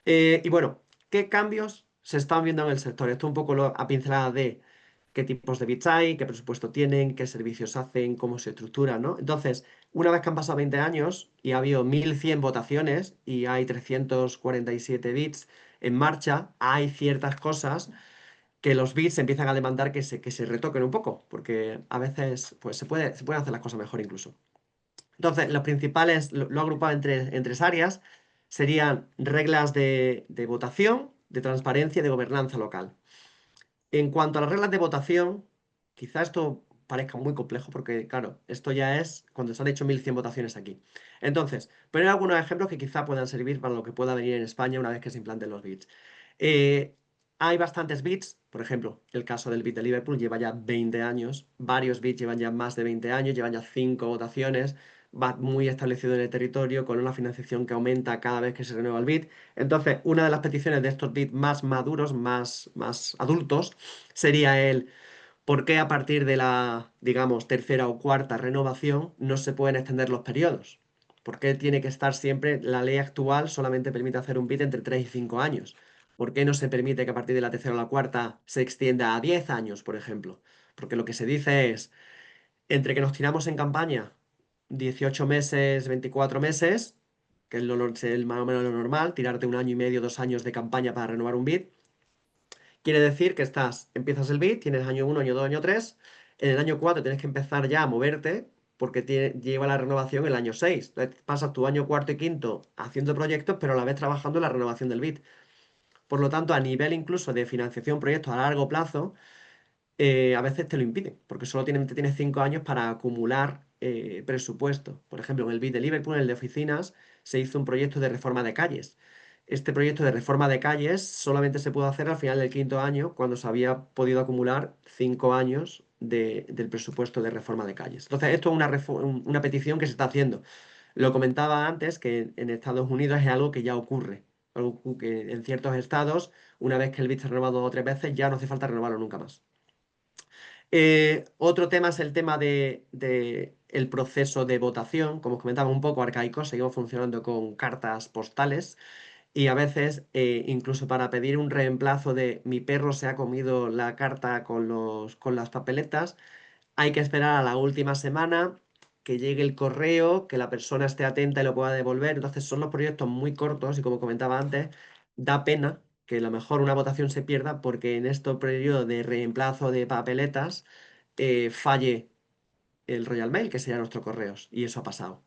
Y bueno, ¿qué cambios se están viendo en el sector? Esto un poco a pincelada de qué tipos de bits hay, qué presupuesto tienen, qué servicios hacen, cómo se estructuran, ¿no? Entonces, una vez que han pasado 20 años y ha habido 1100 votaciones y hay 347 bits en marcha, hay ciertas cosas que los bits empiezan a demandar que se retoquen un poco, porque a veces pues, se pueden hacer las cosas mejor incluso. Entonces, los principales, lo he agrupado en tres áreas, serían reglas de votación, de transparencia y de gobernanza local. En cuanto a las reglas de votación, quizá esto parezca muy complejo porque, claro, esto ya es cuando se han hecho 1100 votaciones aquí. Entonces, poner algunos ejemplos que quizá puedan servir para lo que pueda venir en España una vez que se implanten los bits. Eh, Hay bastantes bits, por ejemplo, el caso del bit de Liverpool lleva ya 20 años, varios bits llevan ya más de 20 años, llevan ya 5 votaciones, va muy establecido en el territorio, con una financiación que aumenta cada vez que se renueva el bit. Entonces, una de las peticiones de estos bits más maduros, más adultos, sería el por qué a partir de la, digamos, tercera o cuarta renovación no se pueden extender los periodos. ¿Por qué tiene que estar siempre, la ley actual solamente permite hacer un bit entre 3 y 5 años? ¿Por qué no se permite que a partir de la tercera o la cuarta se extienda a 10 años, por ejemplo? Porque lo que se dice es, entre que nos tiramos en campaña 18 meses, 24 meses, que es más o menos lo normal, tirarte un año y medio, 2 años de campaña para renovar un bit, Quiere decir que empiezas el BID, tienes año 1, año 2, año 3. En el año 4 tienes que empezar ya a moverte porque lleva la renovación el año 6. Entonces pasas tu año cuarto y quinto haciendo proyectos, pero a la vez trabajando en la renovación del BID. Por lo tanto, a nivel incluso de financiación proyectos a largo plazo, a veces te lo impide, porque te tienes 5 años para acumular presupuesto. Por ejemplo, en el BID de Liverpool, en el de oficinas, se hizo un proyecto de reforma de calles. Este proyecto de reforma de calles solamente se pudo hacer al final del quinto año, cuando se había podido acumular 5 años del presupuesto de reforma de calles. Entonces, esto es una petición que se está haciendo. Lo comentaba antes que en Estados Unidos es algo que ya ocurre. Algo que en ciertos estados, una vez que el BID se ha renovado 2 o 3 veces, ya no hace falta renovarlo nunca más. Otro tema es el tema de el proceso de votación. Como os comentaba, un poco arcaico, seguimos funcionando con cartas postales y a veces, incluso para pedir un reemplazo de mi perro se ha comido la carta con las papeletas, hay que esperar a la última semana que llegue el correo, que la persona esté atenta y lo pueda devolver. Entonces son los proyectos muy cortos y como comentaba antes, da pena que a lo mejor una votación se pierda porque en este periodo de reemplazo de papeletas falle el Royal Mail, que sería nuestro correos, y eso ha pasado.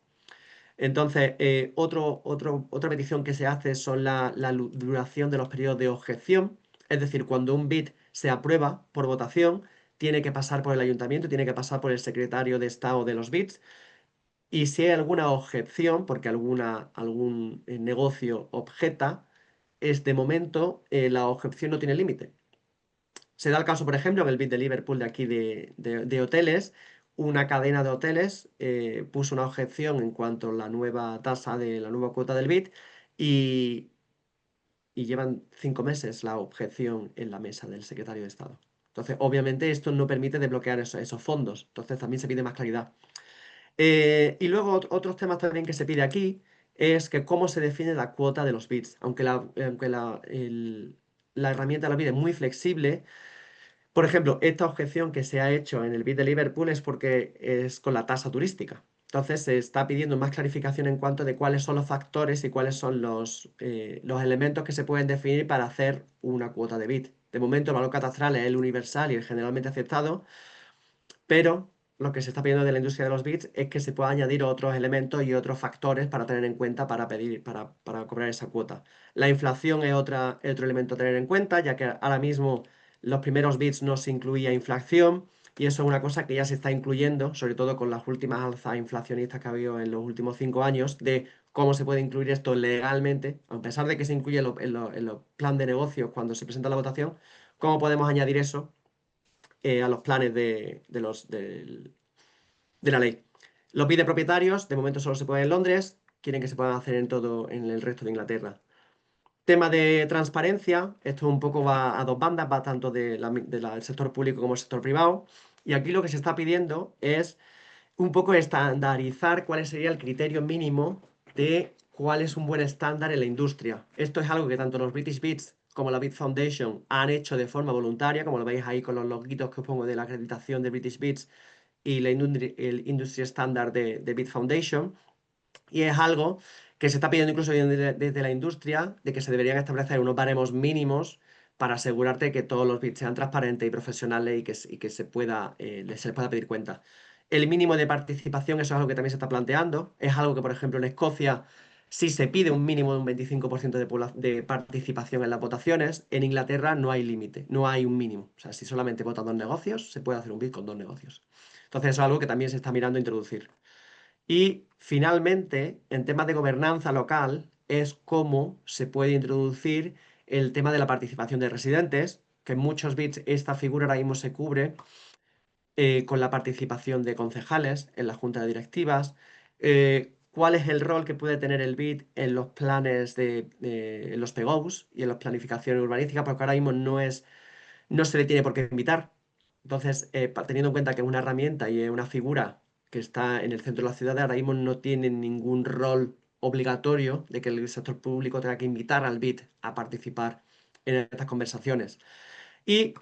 Entonces, otra petición que se hace son la duración de los periodos de objeción, es decir, cuando un BID se aprueba por votación, tiene que pasar por el ayuntamiento, tiene que pasar por el secretario de Estado de los BIDs, y si hay alguna objeción, porque algún negocio objeta, de momento la objeción no tiene límite. Se da el caso, por ejemplo, en el BID de Liverpool de aquí de hoteles, una cadena de hoteles puso una objeción en cuanto a la nueva tasa de la nueva cuota del BID y, y llevan 5 meses la objeción en la mesa del secretario de Estado. Entonces, obviamente, esto no permite desbloquear esos fondos. Entonces, también se pide más claridad. Y luego otros temas también que se pide aquí es que cómo se define la cuota de los bits. Aunque la herramienta de los bits es muy flexible, por ejemplo, esta objeción que se ha hecho en el BID de Liverpool es porque es con la tasa turística. Entonces se está pidiendo más clarificación en cuanto de cuáles son los factores y cuáles son los elementos que se pueden definir para hacer una cuota de BID. De momento el valor catastral es el universal y el generalmente aceptado, pero lo que se está pidiendo de la industria de los bits es que se pueda añadir otros elementos y otros factores para tener en cuenta para cobrar esa cuota. La inflación es otro elemento a tener en cuenta, ya que ahora mismo los primeros bits no se incluía inflación y eso es una cosa que ya se está incluyendo, sobre todo con las últimas alzas inflacionistas que ha habido en los últimos 5 años, de cómo se puede incluir esto legalmente, a pesar de que se incluye en los plan de negocios cuando se presenta la votación, cómo podemos añadir eso a los planes de la ley. Los bits de propietarios, de momento solo se pueden en Londres, quieren que se puedan hacer en todo en el resto de Inglaterra. Tema de transparencia, esto un poco va a dos bandas, va tanto del sector público como del sector privado. Y aquí lo que se está pidiendo es un poco estandarizar cuál sería el criterio mínimo de cuál es un buen estándar en la industria. Esto es algo que tanto los British Bits como la Bit Foundation han hecho de forma voluntaria, como lo veis ahí con los logitos que os pongo de la acreditación de British Bits y el Industry Standard de Bit Foundation. Y es algo que se está pidiendo incluso desde la industria, de que se deberían establecer unos baremos mínimos para asegurarte que todos los bits sean transparentes y profesionales y que se les pueda pedir cuenta. El mínimo de participación, eso es algo que también se está planteando. Es algo que, por ejemplo, en Escocia sí se pide un mínimo de un 25% de participación en las votaciones. En Inglaterra no hay límite, no hay un mínimo. O sea, si solamente votan 2 negocios, se puede hacer un bit con 2 negocios. Entonces, eso es algo que también se está mirando a introducir. Y finalmente, en temas de gobernanza local, es cómo se puede introducir el tema de la participación de residentes, que en muchos bits esta figura ahora mismo se cubre con la participación de concejales en la junta de directivas. ¿Cuál es el rol que puede tener el BID en los planes en los PGOs y en las planificaciones urbanísticas? Porque ahora mismo no se le tiene por qué invitar. Entonces, teniendo en cuenta que es una herramienta y es una figura que está en el centro de la ciudad, ahora mismo no tiene ningún rol obligatorio de que el sector público tenga que invitar al BID a participar en estas conversaciones. Y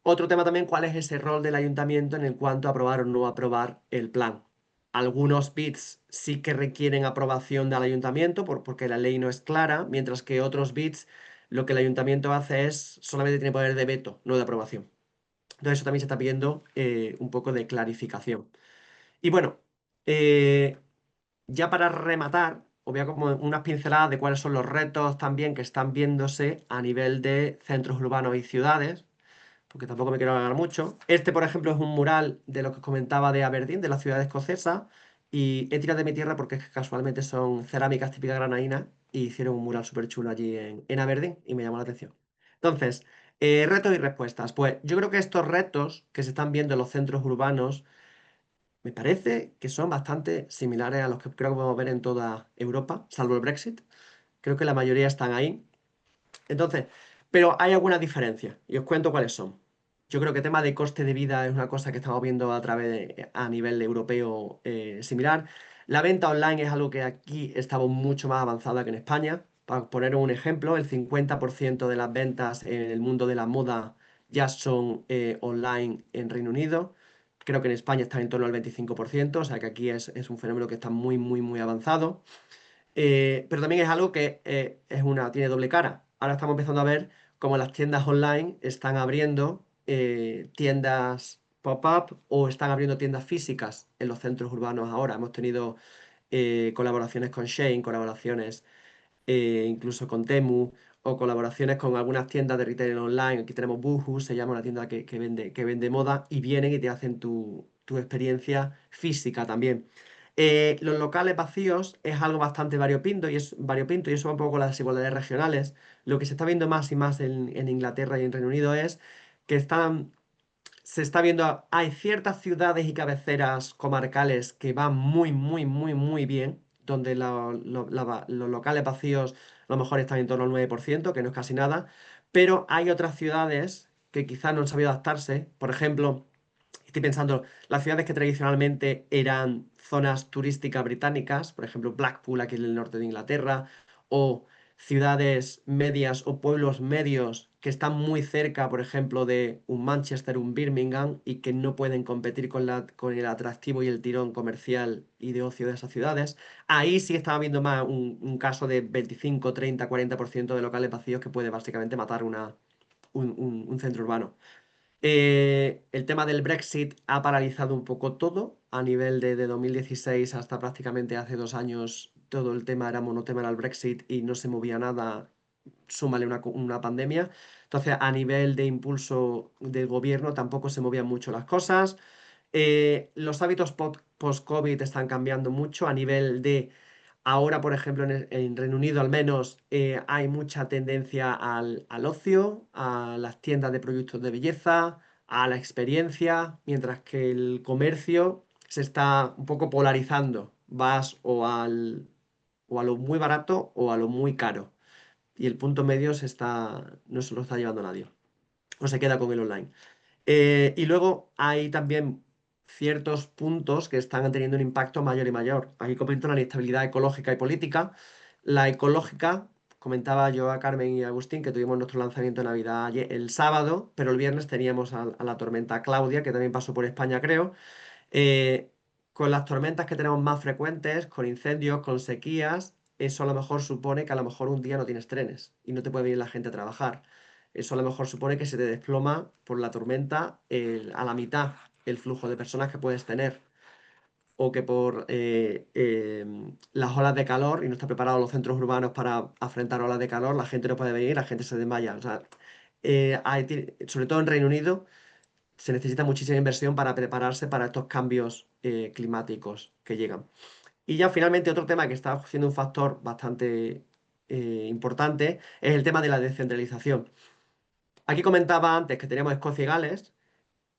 otro tema también, ¿cuál es ese rol del ayuntamiento en el cuanto a aprobar o no aprobar el plan? Algunos bits sí que requieren aprobación del ayuntamiento porque la ley no es clara, mientras que otros bits lo que el ayuntamiento hace es, solamente tiene poder de veto, no de aprobación. Entonces eso también se está pidiendo un poco de clarificación. Y bueno, eh, ya para rematar, os voy a como unas pinceladas de cuáles son los retos también que están viéndose a nivel de centros urbanos y ciudades, porque tampoco me quiero alargar mucho. Este, por ejemplo, es un mural de lo que os comentaba de Aberdeen, de la ciudad escocesa, y he tirado de mi tierra porque es que casualmente son cerámicas típicas granadinas y hicieron un mural súper chulo allí en Aberdeen y me llamó la atención. Entonces, retos y respuestas. Pues yo creo que estos retos que se están viendo en los centros urbanos me parece que son bastante similares a los que creo que podemos ver en toda Europa, salvo el Brexit. Creo que la mayoría están ahí. Entonces, pero hay algunas diferencias y os cuento cuáles son. Yo creo que el tema de coste de vida es una cosa que estamos viendo a nivel europeo similar. La venta online es algo que aquí estamos mucho más avanzada que en España. Para poner un ejemplo, el 50% de las ventas en el mundo de la moda ya son online en Reino Unido. Creo que en España está en torno al 25%, o sea que aquí es un fenómeno que está muy, muy, muy avanzado. Pero también es algo que tiene doble cara. Ahora estamos empezando a ver cómo las tiendas online están abriendo tiendas pop-up o están abriendo tiendas físicas en los centros urbanos ahora. Hemos tenido colaboraciones con Shein, colaboraciones incluso con Temu o colaboraciones con algunas tiendas de retail online. Aquí tenemos Boohoo, se llama una tienda que vende moda y vienen y te hacen tu experiencia física también. Los locales vacíos es algo bastante variopinto y eso va un poco con las desigualdades regionales. Lo que se está viendo más y más en Inglaterra y en Reino Unido es que se está viendo, hay ciertas ciudades y cabeceras comarcales que van muy, muy, muy, muy bien, donde los locales vacíos a lo mejor están en torno al 9%, que no es casi nada, pero hay otras ciudades que quizás no han sabido adaptarse. Por ejemplo, estoy pensando, las ciudades que tradicionalmente eran zonas turísticas británicas, por ejemplo, Blackpool aquí en el norte de Inglaterra, o ciudades medias o pueblos medios que están muy cerca, por ejemplo, de un Manchester, un Birmingham, y que no pueden competir con el atractivo y el tirón comercial y de ocio de esas ciudades. Ahí sí estaba viendo más un caso de 25, 30, 40% de locales vacíos que puede básicamente matar un centro urbano. El tema del Brexit ha paralizado un poco todo a nivel de 2016 hasta prácticamente hace 2 años. Todo el tema era monotema, era el Brexit y no se movía nada. Súmale una pandemia. Entonces, a nivel de impulso del gobierno tampoco se movían mucho las cosas. Los hábitos post-COVID están cambiando mucho a nivel de, ahora, por ejemplo, en Reino Unido al menos, hay mucha tendencia al ocio, a las tiendas de productos de belleza, a la experiencia, mientras que el comercio se está un poco polarizando. Vas o a lo muy barato o a lo muy caro. Y el punto medio no se lo está llevando nadie. O se queda con el online. Y luego hay también ciertos puntos que están teniendo un impacto mayor y mayor. Aquí comento la inestabilidad ecológica y política. La ecológica, comentaba yo a Carmen y a Agustín que tuvimos nuestro lanzamiento de Navidad el sábado, pero el viernes teníamos a la tormenta Claudia, que también pasó por España, creo. Eh, con las tormentas que tenemos más frecuentes, con incendios, con sequías, eso a lo mejor supone que a lo mejor un día no tienes trenes y no te puede venir la gente a trabajar. Eso a lo mejor supone que se te desploma por la tormenta a la mitad el flujo de personas que puedes tener. O que por las olas de calor, y no están preparados los centros urbanos para afrontar olas de calor, la gente no puede venir, la gente se desmaya. O sea, sobre todo en Reino Unido, se necesita muchísima inversión para prepararse para estos cambios climáticos que llegan. Y ya finalmente otro tema que está siendo un factor bastante importante es el tema de la descentralización. Aquí comentaba antes que teníamos Escocia y Gales.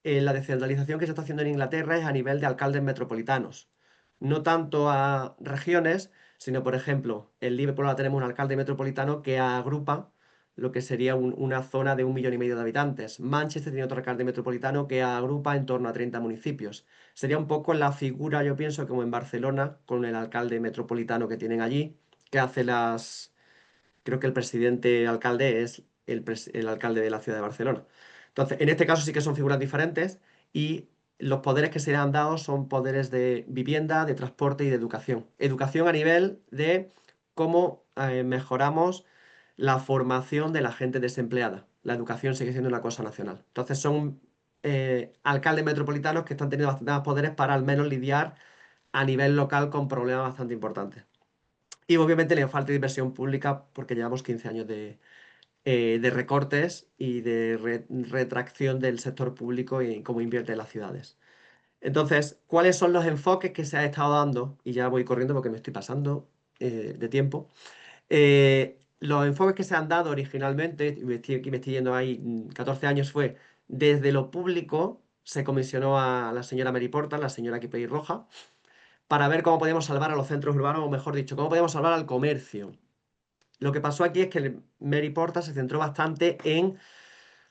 La descentralización que se está haciendo en Inglaterra es a nivel de alcaldes metropolitanos. No tanto a regiones, sino, por ejemplo, en Liverpool ahora tenemos un alcalde metropolitano que agrupa lo que sería una zona de 1,5 millones de habitantes. Manchester tiene otro alcalde metropolitano que agrupa en torno a 30 municipios. Sería un poco la figura, yo pienso, como en Barcelona, con el alcalde metropolitano que tienen allí, que hace creo que el presidente alcalde es el alcalde de la ciudad de Barcelona. Entonces, en este caso sí que son figuras diferentes y los poderes que se le han dado son poderes de vivienda, de transporte y de educación. Educación a nivel de cómo mejoramos la formación de la gente desempleada. La educación sigue siendo una cosa nacional. Entonces son alcaldes metropolitanos que están teniendo bastante más poderes para al menos lidiar a nivel local con problemas bastante importantes. Y obviamente le falta inversión pública porque llevamos 15 años de recortes y de retracción del sector público y cómo invierte en las ciudades. Entonces, ¿cuáles son los enfoques que se ha estado dando? Y ya voy corriendo porque me estoy pasando de tiempo. Los enfoques que se han dado originalmente, y me estoy yendo ahí 14 años, fue desde lo público, se comisionó a la señora Mary Portas, la señora aquí Roja, para ver cómo podíamos salvar a los centros urbanos, o mejor dicho, cómo podíamos salvar al comercio. Lo que pasó aquí es que Mary Portas se centró bastante en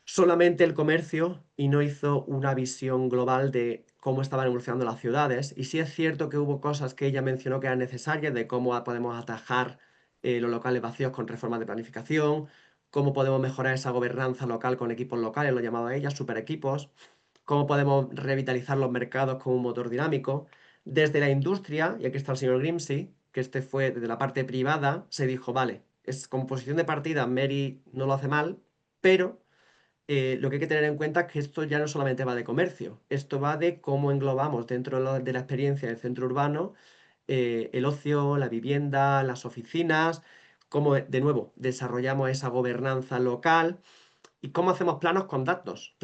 solamente el comercio y no hizo una visión global de cómo estaban evolucionando las ciudades. Y sí es cierto que hubo cosas que ella mencionó que eran necesarias, de cómo podemos atajar los locales vacíos con reformas de planificación, cómo podemos mejorar esa gobernanza local con equipos locales, lo llamaba ella, super equipos, cómo podemos revitalizar los mercados con un motor dinámico. Desde la industria, y aquí está el señor Grimsey, que este fue desde la parte privada, se dijo, vale, es como posición de partida, Mary no lo hace mal, pero lo que hay que tener en cuenta es que esto ya no solamente va de comercio, esto va de cómo englobamos dentro de la experiencia del centro urbano el ocio, la vivienda, las oficinas, cómo de nuevo desarrollamos esa gobernanza local y cómo hacemos planes con datos,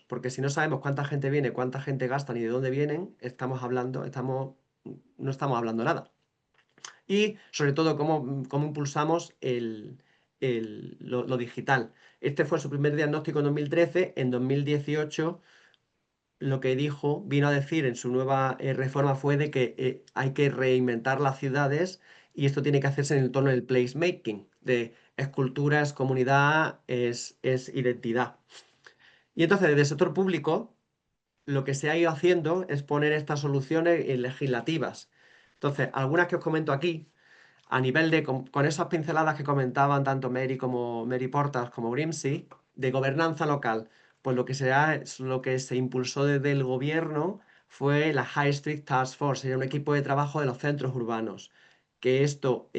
porque si no sabemos cuánta gente viene, cuánta gente gasta ni de dónde vienen, no estamos hablando nada. Y sobre todo cómo impulsamos lo digital. Este fue su primer diagnóstico en 2013. En 2018 lo que vino a decir en su nueva reforma fue de que hay que reinventar las ciudades y esto tiene que hacerse en el tono del placemaking, de escultura, es comunidad, es identidad. Y entonces desde el sector público lo que se ha ido haciendo es poner estas soluciones legislativas. Entonces, algunas que os comento aquí a nivel con esas pinceladas que comentaban tanto Mary Portas como Grimsey, de gobernanza local, pues lo que se impulsó desde el gobierno fue la High Street Task Force, era un equipo de trabajo de los centros urbanos, que esto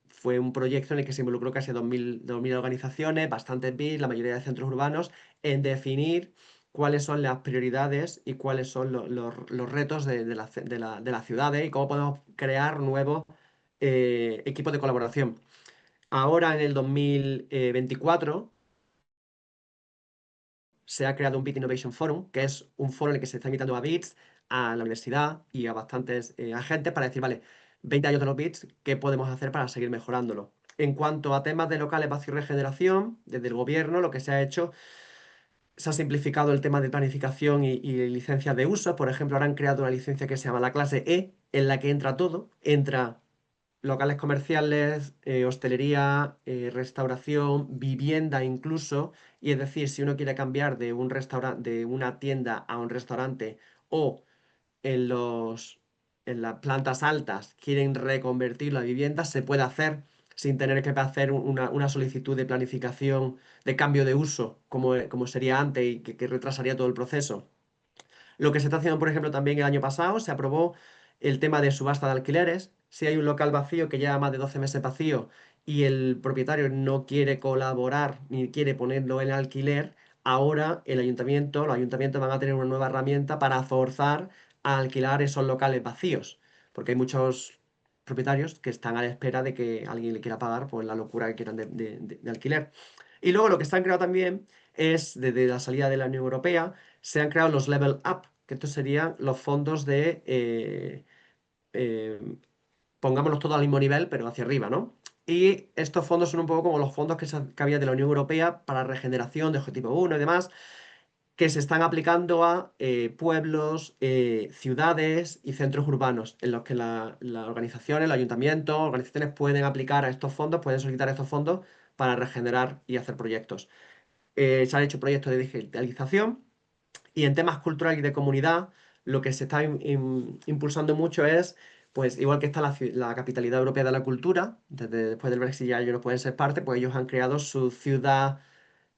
fue un proyecto en el que se involucró casi 2000 organizaciones, bastantes BIS, la mayoría de centros urbanos, en definir cuáles son las prioridades y cuáles son los retos de las ciudades y cómo podemos crear nuevos equipos de colaboración. Ahora en el 2024 se ha creado un Bit Innovation Forum, que es un foro en el que se está invitando a BITS, a la universidad y a bastantes agentes para decir, vale, 20 años de los BITS, ¿qué podemos hacer para seguir mejorándolo? En cuanto a temas de locales vacío y regeneración, desde el gobierno lo que se ha hecho, se ha simplificado el tema de planificación y licencias de uso. Por ejemplo, ahora han creado una licencia que se llama la clase E, en la que entra todo, entra locales comerciales, hostelería, restauración, vivienda incluso. Y es decir, si uno quiere cambiar de una tienda a un restaurante o en en las plantas altas quieren reconvertir la vivienda, se puede hacer sin tener que hacer una solicitud de planificación de cambio de uso, como sería antes y que retrasaría todo el proceso. Lo que se está haciendo, por ejemplo, también el año pasado, se aprobó el tema de subasta de alquileres. Si hay un local vacío que lleva más de 12 meses vacío y el propietario no quiere colaborar ni quiere ponerlo en alquiler, ahora los ayuntamientos van a tener una nueva herramienta para forzar a alquilar esos locales vacíos. Porque hay muchos propietarios que están a la espera de que alguien le quiera pagar por la locura que quieran de alquiler. Y luego lo que se han creado también es, desde la salida de la Unión Europea, se han creado los Level Up, que estos serían los fondos eh, pongámoslos todos al mismo nivel, pero hacia arriba, ¿no? Y estos fondos son un poco como los fondos que había de la Unión Europea para regeneración de Objetivo 1 y demás, que se están aplicando a pueblos, ciudades y centros urbanos, en los que las organizaciones, los ayuntamientos, organizaciones pueden aplicar a estos fondos, pueden solicitar estos fondos para regenerar y hacer proyectos. Se han hecho proyectos de digitalización y en temas culturales y de comunidad, lo que se está impulsando mucho es, pues igual que está la Capitalidad Europea de la Cultura, después del Brexit ya ellos no pueden ser parte, pues ellos han creado su ciudad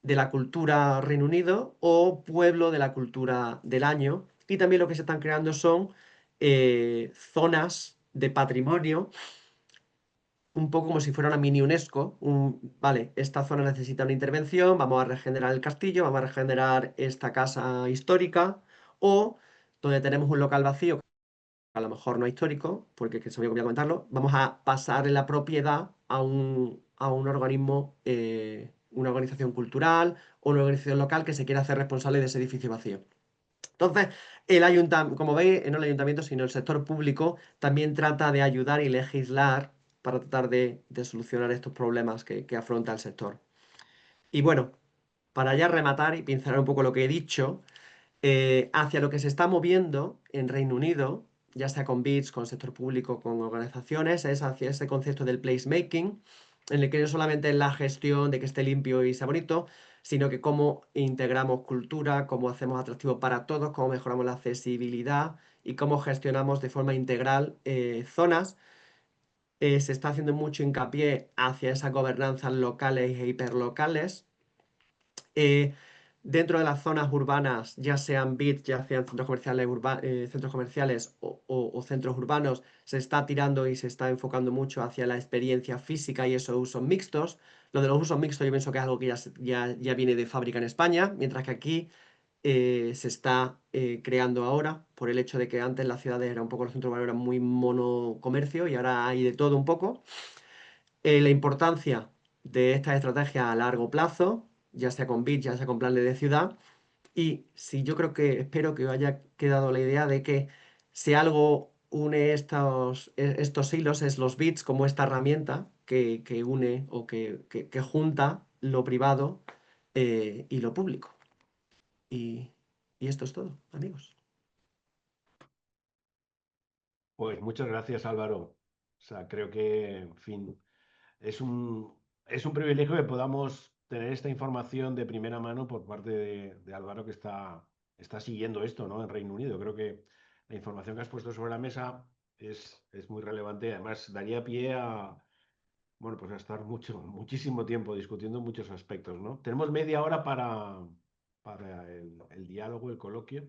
de la cultura Reino Unido o pueblo de la cultura del año. Y también lo que se están creando son zonas de patrimonio un poco como si fuera una mini UNESCO. Vale, esta zona necesita una intervención, vamos a regenerar el castillo, vamos a regenerar esta casa histórica, o donde tenemos un local vacío, que a lo mejor no es histórico, porque que se me olvidó comentarlo, vamos a pasarle la propiedad a un organismo, una organización cultural o una organización local que se quiera hacer responsable de ese edificio vacío. Entonces, el ayuntamiento, como veis, no el ayuntamiento, sino el sector público, también trata de ayudar y legislar para tratar de solucionar estos problemas que afronta el sector. Y bueno, para ya rematar y pincelar un poco lo que he dicho, hacia lo que se está moviendo en Reino Unido, ya sea con bits, con sector público, con organizaciones, es hacia ese concepto del placemaking, en el que no solamente es la gestión de que esté limpio y sea bonito, sino que cómo integramos cultura, cómo hacemos atractivo para todos, cómo mejoramos la accesibilidad y cómo gestionamos de forma integral zonas. Se está haciendo mucho hincapié hacia esas gobernanzas locales e hiperlocales. Eh, Dentro de las zonas urbanas, ya sean BIT, ya sean centros comerciales o centros urbanos, se está tirando y se está enfocando mucho hacia la experiencia física y esos usos mixtos. Lo de los usos mixtos yo pienso que es algo que ya viene de fábrica en España, mientras que aquí se está creando ahora, por el hecho de que antes las ciudades eran un poco, los centros urbanos eran muy monocomercio y ahora hay de todo un poco. La importancia de estas estrategias a largo plazo, ya sea con BIT, ya sea con planes de ciudad. Y si yo creo que, espero que os haya quedado la idea de que si algo une estos hilos es los bits como esta herramienta que une o que junta lo privado y lo público. Y, y esto es todo, amigos. Pues muchas gracias, Álvaro. O sea, creo que, en fin, es es un privilegio que podamos tener esta información de primera mano por parte de Álvaro, que está siguiendo esto, ¿no? En Reino Unido. Creo que la información que has puesto sobre la mesa es muy relevante. Además, daría pie a, bueno, pues a estar muchísimo tiempo discutiendo muchos aspectos, ¿no? Tenemos media hora para el diálogo, el coloquio,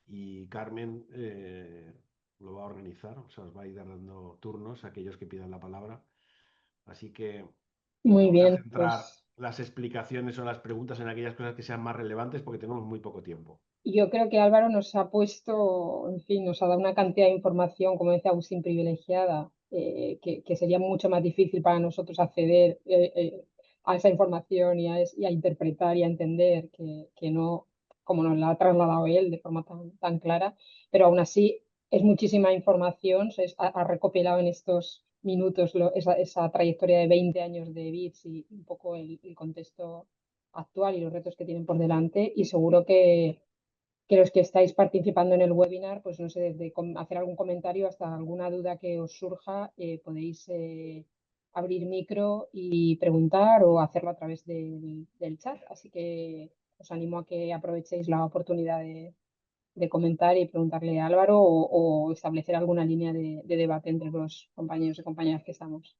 y Carmen lo va a organizar, o sea, os va a ir dando turnos a aquellos que pidan la palabra. Así que Muy vamos a bien, centrar pues las explicaciones o las preguntas en aquellas cosas que sean más relevantes porque tenemos muy poco tiempo. yo creo que Álvaro nos ha puesto, en fin, nos ha dado una cantidad de información, como decía Agustín, privilegiada, que sería mucho más difícil para nosotros acceder a esa información y a interpretar y a entender que no, como nos la ha trasladado él de forma tan clara, pero aún así es muchísima información, ha recopilado en estos minutos esa trayectoria de 20 años de BITS y un poco el contexto actual y los retos que tienen por delante y seguro que los que estáis participando en el webinar, pues no sé, desde hacer algún comentario hasta alguna duda que os surja, podéis abrir micro y preguntar o hacerlo a través del chat. Así que os animo a que aprovechéis la oportunidad de comentar y preguntarle a Álvaro o establecer alguna línea de debate entre los compañeros y compañeras que estamos.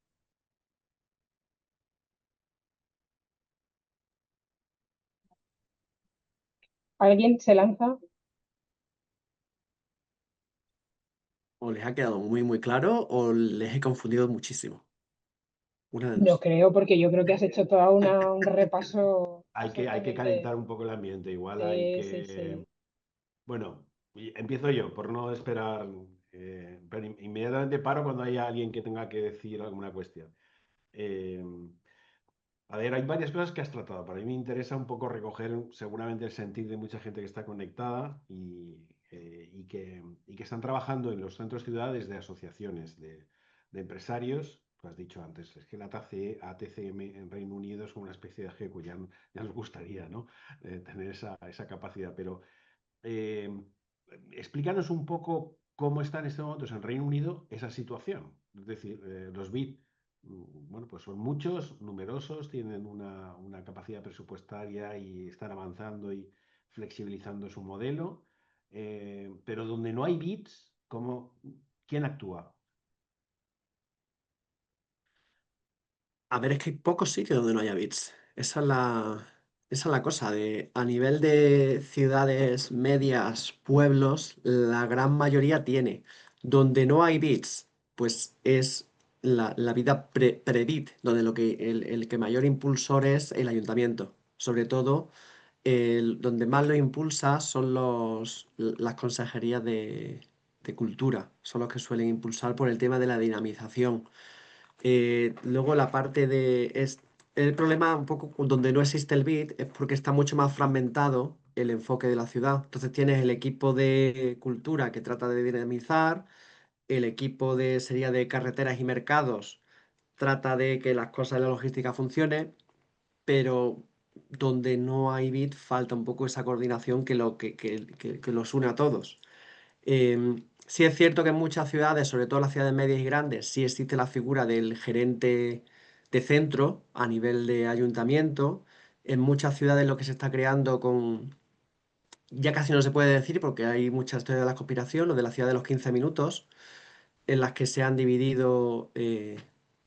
¿Alguien se lanza? O les ha quedado muy, muy claro o les he confundido muchísimo. Una de No dos. creo, porque yo creo que has hecho todo un repaso Hay que calentar absolutamente. un poco el ambiente, igual hay Sí, sí, que, sí. bueno, empiezo yo por no esperar, pero inmediatamente paro cuando haya alguien que tenga que decir alguna cuestión. Eh, A ver, hay varias cosas que has tratado. Para mí me interesa un poco recoger seguramente el sentir de mucha gente que está conectada y que están trabajando en los centros ciudades de asociaciones de empresarios. Tú has dicho antes, es que la ATCM en Reino Unido es como una especie de GECO, ya nos gustaría, ¿no? Tener esa capacidad, pero eh, explícanos un poco cómo está en este momento en Reino Unido esa situación. Es decir, los BID, bueno, pues son muchos, numerosos, tienen una capacidad presupuestaria y están avanzando y flexibilizando su modelo, pero donde no hay BIDs, ¿quién actúa? A ver, es que hay pocos sitios donde no haya bits. Esa es la cosa. A nivel de ciudades medias, pueblos, la gran mayoría tiene. Donde no hay bits, pues es la vida pre-BIT, donde el que mayor impulsor es el ayuntamiento. Sobre todo, donde más lo impulsa son las consejerías de cultura, son los que suelen impulsar por el tema de la dinamización. Luego la parte el problema un poco donde no existe el BIT es porque está mucho más fragmentado el enfoque de la ciudad. Entonces tienes el equipo de cultura que trata de dinamizar, el equipo sería de carreteras y mercados trata de que las cosas de la logística funcionen, pero donde no hay BIT falta un poco esa coordinación que los une a todos. Sí es cierto que en muchas ciudades, sobre todo en las ciudades medias y grandes, sí existe la figura del gerente de centro a nivel de ayuntamiento. En muchas ciudades lo que se está creando ya casi no se puede decir porque hay muchas teorías de la conspiración, lo de la ciudad de los 15 minutos, en las que se han dividido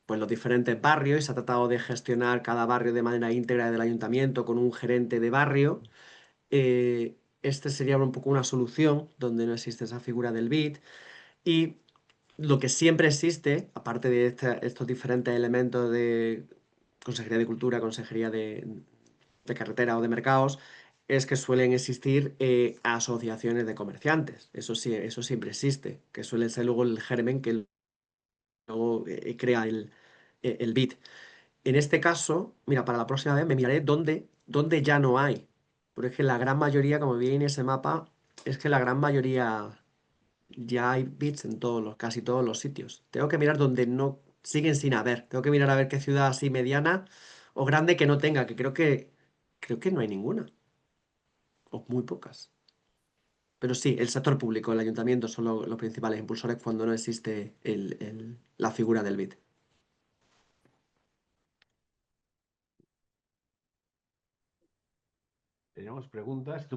pues los diferentes barrios y se ha tratado de gestionar cada barrio de manera íntegra del ayuntamiento con un gerente de barrio. Este sería un poco una solución donde no existe esa figura del BIT. Y lo que siempre existe, aparte de estos diferentes elementos de Consejería de Cultura, Consejería de Carretera o de Mercados, es que suelen existir asociaciones de comerciantes. Eso sí, eso siempre existe, que suele ser luego el germen que luego crea el BIT. En este caso, mira, para la próxima vez me miraré dónde ya no hay. Porque es que la gran mayoría, como vi en ese mapa, es que la gran mayoría ya hay bits en casi todos los sitios. Tengo que mirar donde no siguen sin haber. Tengo que mirar a ver qué ciudad así mediana o grande que no tenga, que creo que no hay ninguna, o muy pocas. Pero sí, el sector público, el ayuntamiento son los principales impulsores cuando no existe la figura del bit. Tenemos preguntas.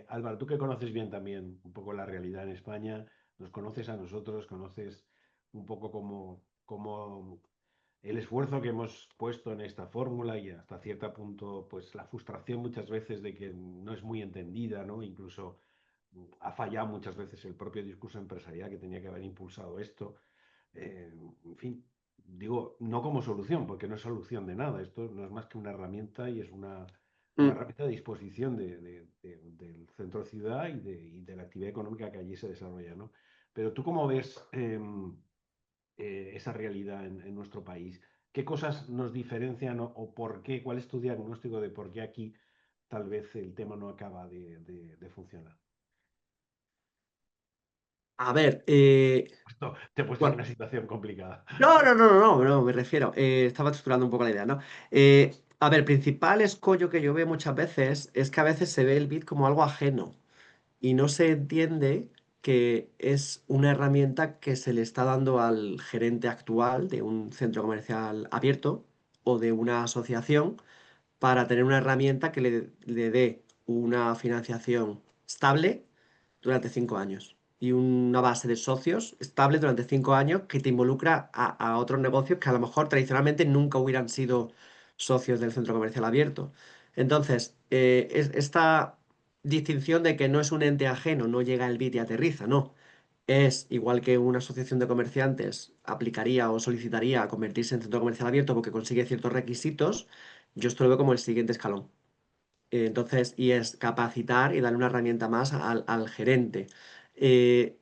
Álvaro, tú que conoces bien también un poco la realidad en España, nos conoces a nosotros, conoces un poco cómo el esfuerzo que hemos puesto en esta fórmula y hasta cierto punto, pues la frustración muchas veces de que no es muy entendida, ¿no? Incluso ha fallado muchas veces el propio discurso empresarial que tenía que haber impulsado esto. En fin, digo, no como solución, porque no es solución de nada. Esto no es más que una herramienta y es una Mm. herramienta de disposición del centro ciudad y de la actividad económica que allí se desarrolla, ¿no? Pero tú cómo ves esa realidad en nuestro país. ¿Qué cosas nos diferencian o por qué? ¿Cuál es tu diagnóstico de por qué aquí tal vez el tema no acaba de funcionar? A ver, Esto te he puesto en bueno, una situación complicada. no, no, no, no, no, no, me refiero. Estaba estructurando un poco la idea, ¿no? A ver, principal escollo que yo veo muchas veces es que a veces se ve el bit como algo ajeno y no se entiende que es una herramienta que se le está dando al gerente actual de un centro comercial abierto o de una asociación para tener una herramienta que le dé una financiación estable durante 5 años y una base de socios estable durante 5 años que te involucra a otros negocios que a lo mejor tradicionalmente nunca hubieran sido socios del centro comercial abierto. Entonces, esta distinción de que no es un ente ajeno, no llega el BIT y aterriza, no. Es igual que una asociación de comerciantes aplicaría o solicitaría a convertirse en centro comercial abierto porque consigue ciertos requisitos, yo esto lo veo como el siguiente escalón. Entonces, y es capacitar y darle una herramienta más al gerente. De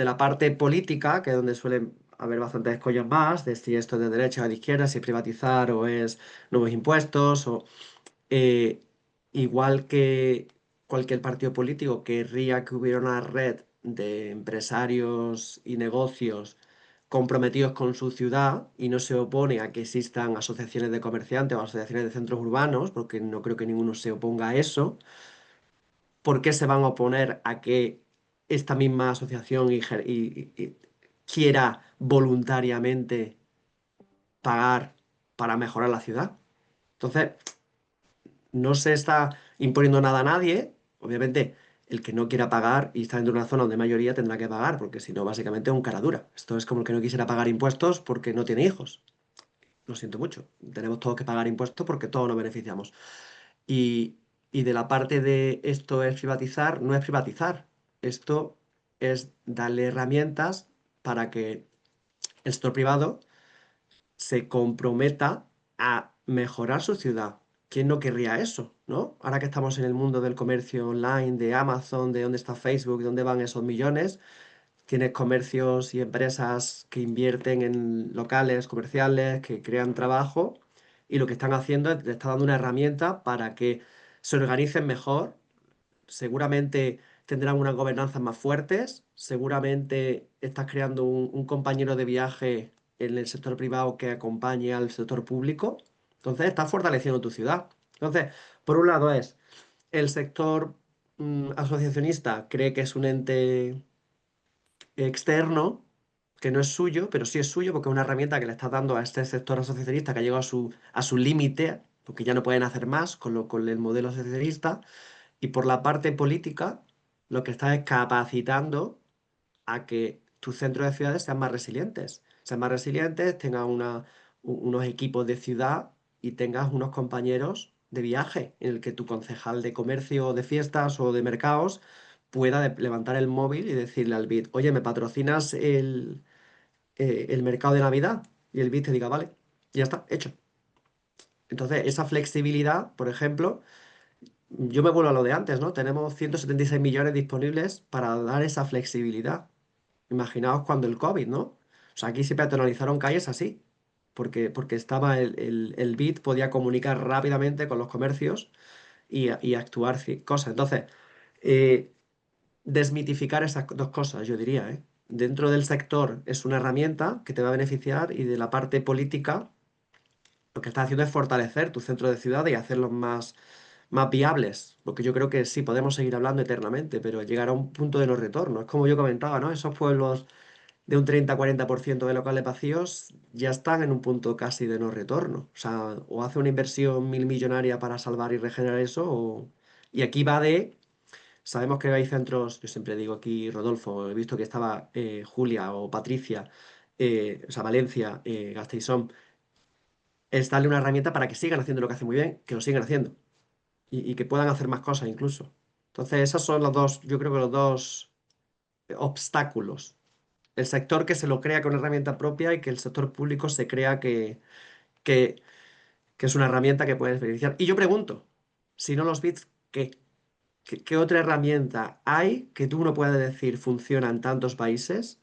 la parte política, que es donde suelen haber bastantes escollos más, de si esto es de derecha o de izquierda, si es privatizar o es nuevos impuestos, eh, igual que cualquier partido político querría que hubiera una red de empresarios y negocios comprometidos con su ciudad y no se opone a que existan asociaciones de comerciantes o asociaciones de centros urbanos, porque no creo que ninguno se oponga a eso. ¿Por qué se van a oponer a que esta misma asociación y quiera voluntariamente pagar para mejorar la ciudad? Entonces, no se está imponiendo nada a nadie. Obviamente, el que no quiera pagar y está dentro de una zona donde hay mayoría tendrá que pagar, porque si no, básicamente es un cara dura. Esto es como el que no quisiera pagar impuestos porque no tiene hijos. Lo siento mucho. Tenemos todos que pagar impuestos porque todos nos beneficiamos. Y, y de la parte de esto es privatizar, no es privatizar. Esto es darle herramientas para que el sector privado se comprometa a mejorar su ciudad. ¿Quién no querría eso, no? Ahora que estamos en el mundo del comercio online, de Amazon, de dónde está Facebook, de dónde van esos millones, tienes comercios y empresas que invierten en locales comerciales, que crean trabajo y lo que están haciendo es le está dando una herramienta para que se organicen mejor. Seguramente tendrán unas gobernanzas más fuertes, seguramente estás creando un compañero de viaje en el sector privado que acompañe al sector público, entonces estás fortaleciendo tu ciudad. Entonces, por un lado es el sector asociacionista cree que es un ente externo, que no es suyo, pero sí es suyo porque es una herramienta que le estás dando a este sector asociacionista que ha llegado a su límite, porque ya no pueden hacer más con el modelo asociacionista. Y por la parte política, lo que estás es capacitando a que tus centros de ciudades sean más resilientes, tengan unos equipos de ciudad y tengas unos compañeros de viaje en el que tu concejal de comercio, de fiestas o de mercados pueda levantar el móvil y decirle al BID, oye, ¿me patrocinas el mercado de Navidad? Y el BID te diga, vale, ya está, hecho. Entonces, esa flexibilidad, por ejemplo, yo me vuelvo a lo de antes, ¿no? Tenemos 176 millones disponibles para dar esa flexibilidad. Imaginaos cuando el COVID, ¿no? O sea, aquí se peatonalizaron calles así, porque estaba el BID, podía comunicar rápidamente con los comercios y actuar cosas. Entonces, eh, desmitificar esas dos cosas, yo diría, ¿eh? Dentro del sector es una herramienta que te va a beneficiar y de la parte política lo que estás haciendo es fortalecer tu centro de ciudad y hacerlos más viables, porque yo creo que sí, podemos seguir hablando eternamente, pero llegará un punto de no retorno. Es como yo comentaba, ¿no? Esos pueblos de un 30-40% de locales vacíos ya están en un punto casi de no retorno. O sea, o hace una inversión milmillonaria para salvar y regenerar eso, y aquí va de... Sabemos que hay centros, yo siempre digo aquí, Rodolfo, he visto que estaba Julia o Patricia, o sea, Valencia, Gasteizón, es darle una herramienta para que sigan haciendo lo que hacen muy bien, que lo sigan haciendo y que puedan hacer más cosas incluso. Entonces, esos son los dos, yo creo que los dos obstáculos. El sector que se lo crea con herramienta propia y que el sector público se crea que, que es una herramienta que puedes beneficiar. Y yo pregunto, si no los bits, ¿qué? ¿Qué otra herramienta hay que tú no puedas decir funciona en tantos países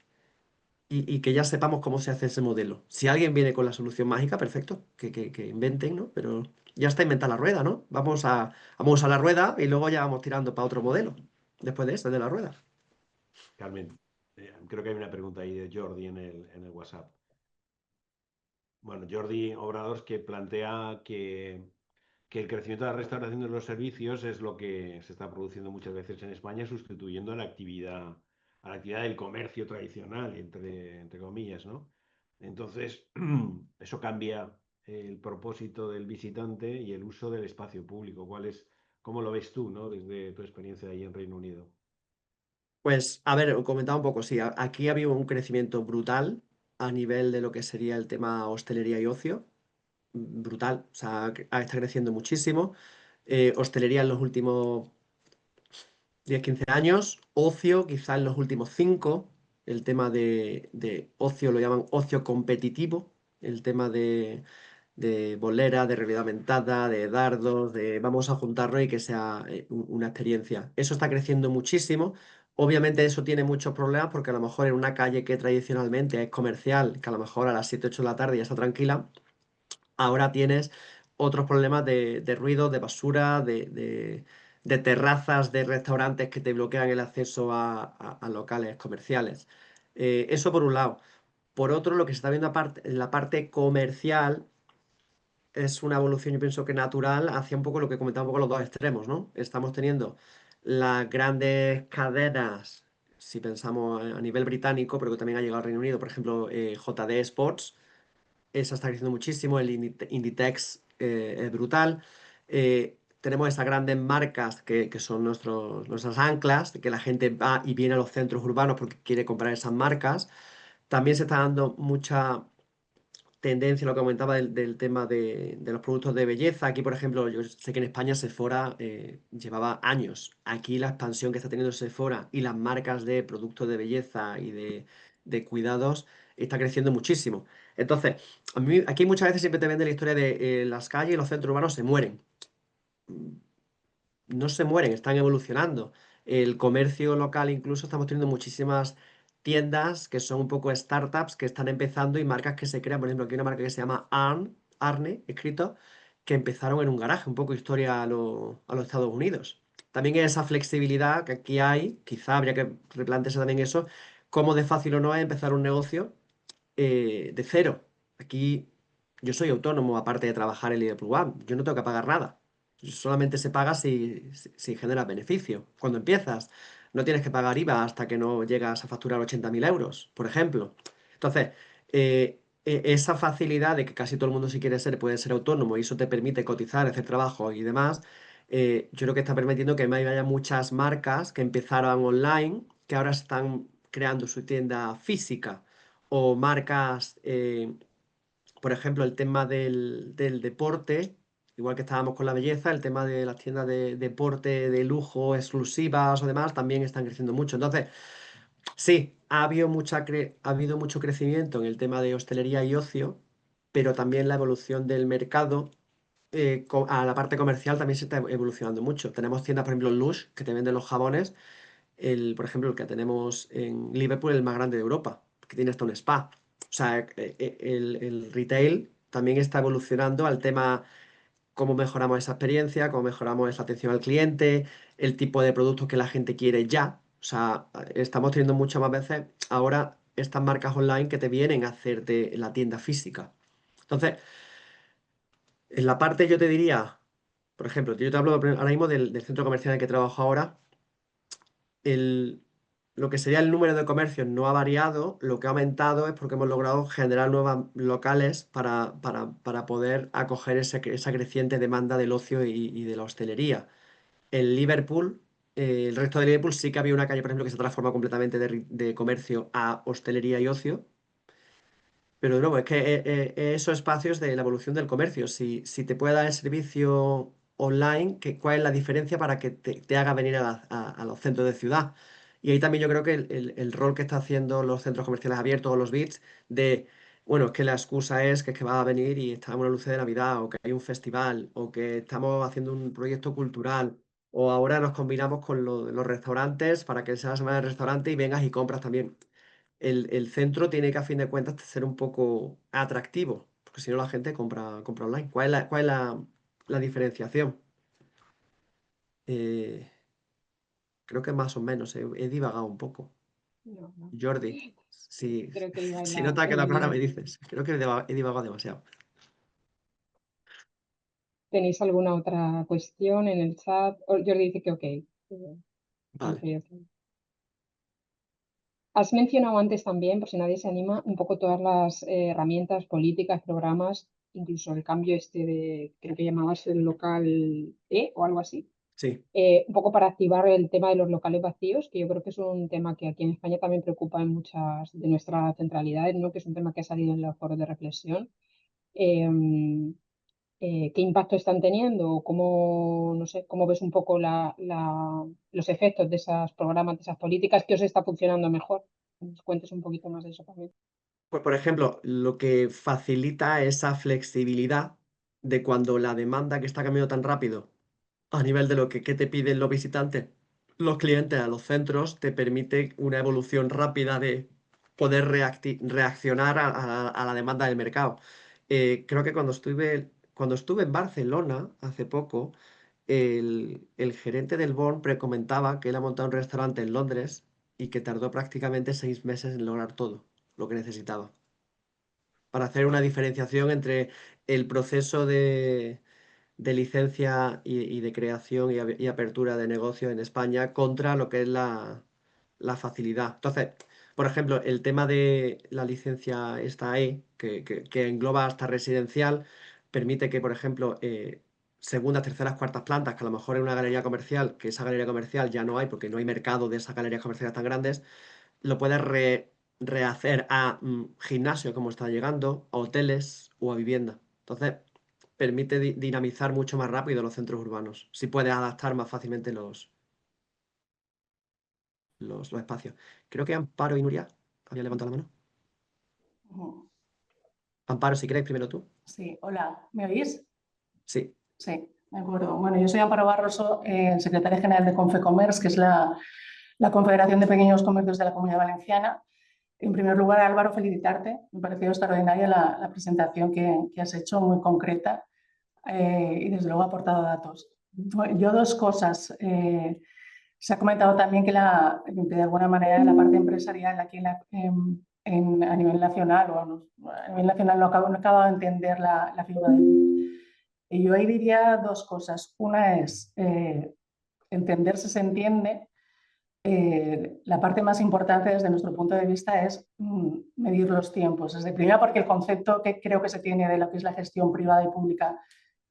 y que ya sepamos cómo se hace ese modelo? Si alguien viene con la solución mágica, perfecto, que inventen, ¿no? Pero ya está inventada la rueda, ¿no? Vamos a la rueda y luego ya vamos tirando para otro modelo. Después de este, de la rueda. Carmen, creo que hay una pregunta ahí de Jordi en el WhatsApp. Bueno, Jordi Obrador que plantea que el crecimiento de la restauración de los servicios es lo que se está produciendo muchas veces en España, sustituyendo a la actividad del comercio tradicional, entre comillas, ¿no? Entonces, eso cambia el propósito del visitante y el uso del espacio público. ¿Cómo lo ves tú, ¿no? Desde tu experiencia ahí en Reino Unido? Pues, a ver, comentaba un poco, sí, aquí ha habido un crecimiento brutal a nivel de lo que sería el tema hostelería y ocio, brutal, o sea, está creciendo muchísimo. Hostelería en los últimos 10-15 años, ocio quizá en los últimos 5, el tema de ocio lo llaman ocio competitivo, el tema de bolera, de realidad aumentada, de dardos, de vamos a juntarnos y que sea una experiencia. Eso está creciendo muchísimo. Obviamente eso tiene muchos problemas porque a lo mejor en una calle que tradicionalmente es comercial, que a lo mejor a las 7 8 de la tarde ya está tranquila, ahora tienes otros problemas de ruido, de basura, de terrazas, de restaurantes que te bloquean el acceso a locales comerciales. Eso por un lado. Por otro, lo que se está viendo en la parte comercial es una evolución, yo pienso que natural, hacia un poco lo que comentaba un poco los dos extremos, ¿no? Estamos teniendo las grandes cadenas, si pensamos a nivel británico, pero que también ha llegado al Reino Unido, por ejemplo, JD Sports, esa está creciendo muchísimo, el Inditex es brutal. Tenemos esas grandes marcas que son nuestras anclas, de que la gente va y viene a los centros urbanos porque quiere comprar esas marcas. También se está dando mucha tendencia, lo que comentaba del tema de los productos de belleza. Aquí, por ejemplo, yo sé que en España Sephora llevaba años. Aquí la expansión que está teniendo Sephora y las marcas de productos de belleza y de cuidados está creciendo muchísimo. Entonces, a mí aquí muchas veces siempre te venden la historia de las calles y los centros urbanos se mueren. No se mueren, están evolucionando. El comercio local incluso estamos teniendo muchísimas tiendas que son un poco startups que están empezando y marcas que se crean. Por ejemplo, aquí hay una marca que se llama Arne, escrito, que empezaron en un garaje, un poco historia a los Estados Unidos. También esa flexibilidad que aquí hay, quizá habría que replantearse también eso, cómo de fácil o no es empezar un negocio de cero. Aquí yo soy autónomo, aparte de trabajar en Liverpool One. Yo no tengo que pagar nada. Solamente se paga si genera beneficio. Cuando empiezas, no tienes que pagar IVA hasta que no llegas a facturar 80.000 euros, por ejemplo. Entonces, esa facilidad de que casi todo el mundo, si quiere ser, puede ser autónomo y eso te permite cotizar, hacer trabajo y demás, yo creo que está permitiendo que haya muchas marcas que empezaron online, que ahora están creando su tienda física o marcas, por ejemplo, el tema del deporte, igual que estábamos con la belleza, el tema de las tiendas de deporte de lujo exclusivas o demás también están creciendo mucho. Entonces, sí, ha habido mucho crecimiento en el tema de hostelería y ocio, pero también la evolución del mercado. A la parte comercial también se está evolucionando mucho. Tenemos tiendas, por ejemplo, Lush, que te venden los jabones, por ejemplo, el que tenemos en Liverpool, el más grande de Europa, que tiene hasta un spa. O sea, el retail también está evolucionando al tema cómo mejoramos esa experiencia, cómo mejoramos esa atención al cliente, el tipo de productos que la gente quiere ya. O sea, estamos teniendo muchas más veces ahora estas marcas online que te vienen a hacerte la tienda física. Entonces, en la parte yo te diría, por ejemplo, yo te hablo ahora mismo del centro comercial en el que trabajo ahora, el, lo que sería el número de comercios no ha variado, lo que ha aumentado es porque hemos logrado generar nuevos locales para poder acoger esa creciente demanda del ocio y de la hostelería. En Liverpool, el resto de Liverpool sí que había una calle, por ejemplo, que se transforma completamente de comercio a hostelería y ocio. Pero de nuevo, es que esos espacios de la evolución del comercio, si te puede dar el servicio online, ¿cuál es la diferencia para que te haga venir a los centros de ciudad? Y ahí también yo creo que el rol que está haciendo los centros comerciales abiertos o los BITs de, bueno, es que la excusa es que va a venir y está una luz de Navidad, o que hay un festival, o que estamos haciendo un proyecto cultural, o ahora nos combinamos con los restaurantes para que sea la semana del restaurante y vengas y compras también. El centro tiene que, a fin de cuentas, ser un poco atractivo, porque si no la gente compra online. ¿Cuál es la diferenciación? Eh, Creo que más o menos, he divagado un poco. No, no. Jordi, si, Creo que iba si no te ha en quedado la clara, me línea. dices. Creo que he divagado demasiado. ¿Tenéis alguna otra cuestión en el chat? Jordi dice que ok. Vale, Ok. Has mencionado antes también, por si nadie se anima, un poco todas las herramientas, políticas, programas, incluso el cambio este de, creo que llamabas el local E o algo así, sí, un poco para activar el tema de los locales vacíos, que yo creo que es un tema que aquí en España también preocupa en muchas de nuestras centralidades, ¿no? Que es un tema que ha salido en los foros de reflexión. Em, ¿Qué impacto están teniendo? ¿O cómo, no sé, cómo ves un poco los efectos de esos programas, de esas políticas? ¿Qué os está funcionando mejor? Que nos cuentes un poquito más de eso también. pues por ejemplo, lo que facilita esa flexibilidad de cuando la demanda que está cambiando tan rápido a nivel de lo que te piden los visitantes, los clientes a los centros, te permite una evolución rápida de poder reaccionar a la demanda del mercado. Creo que cuando estuve en Barcelona hace poco, el gerente del Born comentaba que él ha montado un restaurante en Londres y que tardó prácticamente 6 meses en lograr todo lo que necesitaba para hacer una diferenciación entre el proceso de licencia y de creación y apertura de negocios en España contra lo que es la facilidad. Entonces, por ejemplo, el tema de la licencia esta E, que engloba hasta residencial, permite que, por ejemplo, segundas, terceras, cuartas plantas, que a lo mejor en una galería comercial, que esa galería comercial ya no hay porque no hay mercado de esas galerías comerciales tan grandes, lo puedes rehacer a gimnasio, como está llegando, a hoteles o a vivienda. Entonces, permite dinamizar mucho más rápido los centros urbanos, si puedes adaptar más fácilmente los espacios. Creo que Amparo y Nuria habían levantado la mano. Ujú. Amparo, si quieres primero tú. Sí, hola, ¿me oís? Sí. Sí, de acuerdo. Bueno, yo soy Amparo Barroso, secretaria general de Confecommerce, que es la Confederación de Pequeños Comercios de la Comunidad Valenciana. En primer lugar, Álvaro, felicitarte. Me ha parecido extraordinaria la presentación que has hecho, muy concreta, y desde luego ha aportado datos. Yo dos cosas. Se ha comentado también que de alguna manera la parte empresarial aquí a nivel nacional, a nivel nacional no acabo de entender la figura del BID. Y yo ahí diría dos cosas. Una es entenderse se entiende. La parte más importante desde nuestro punto de vista es medir los tiempos. Es de primera porque el concepto que creo que se tiene de lo que es la gestión privada y pública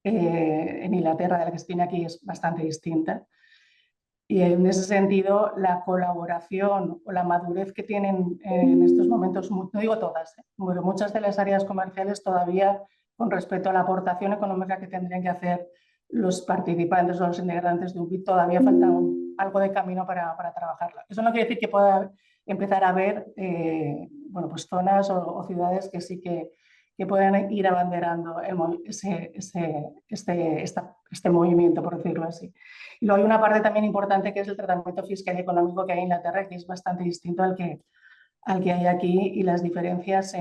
en Inglaterra de la que se tiene aquí es bastante distinta. Y en ese sentido, la colaboración o la madurez que tienen en estos momentos, no digo todas, pero muchas de las áreas comerciales todavía, con respecto a la aportación económica que tendrían que hacer los participantes o los integrantes de un BID, todavía falta algo de camino para trabajarla. Eso no quiere decir que pueda empezar a haber bueno, pues zonas o ciudades que sí que puedan ir abanderando este movimiento, por decirlo así. Y luego hay una parte también importante que es el tratamiento fiscal y económico que hay en Inglaterra, que es bastante distinto al que hay aquí, y las diferencias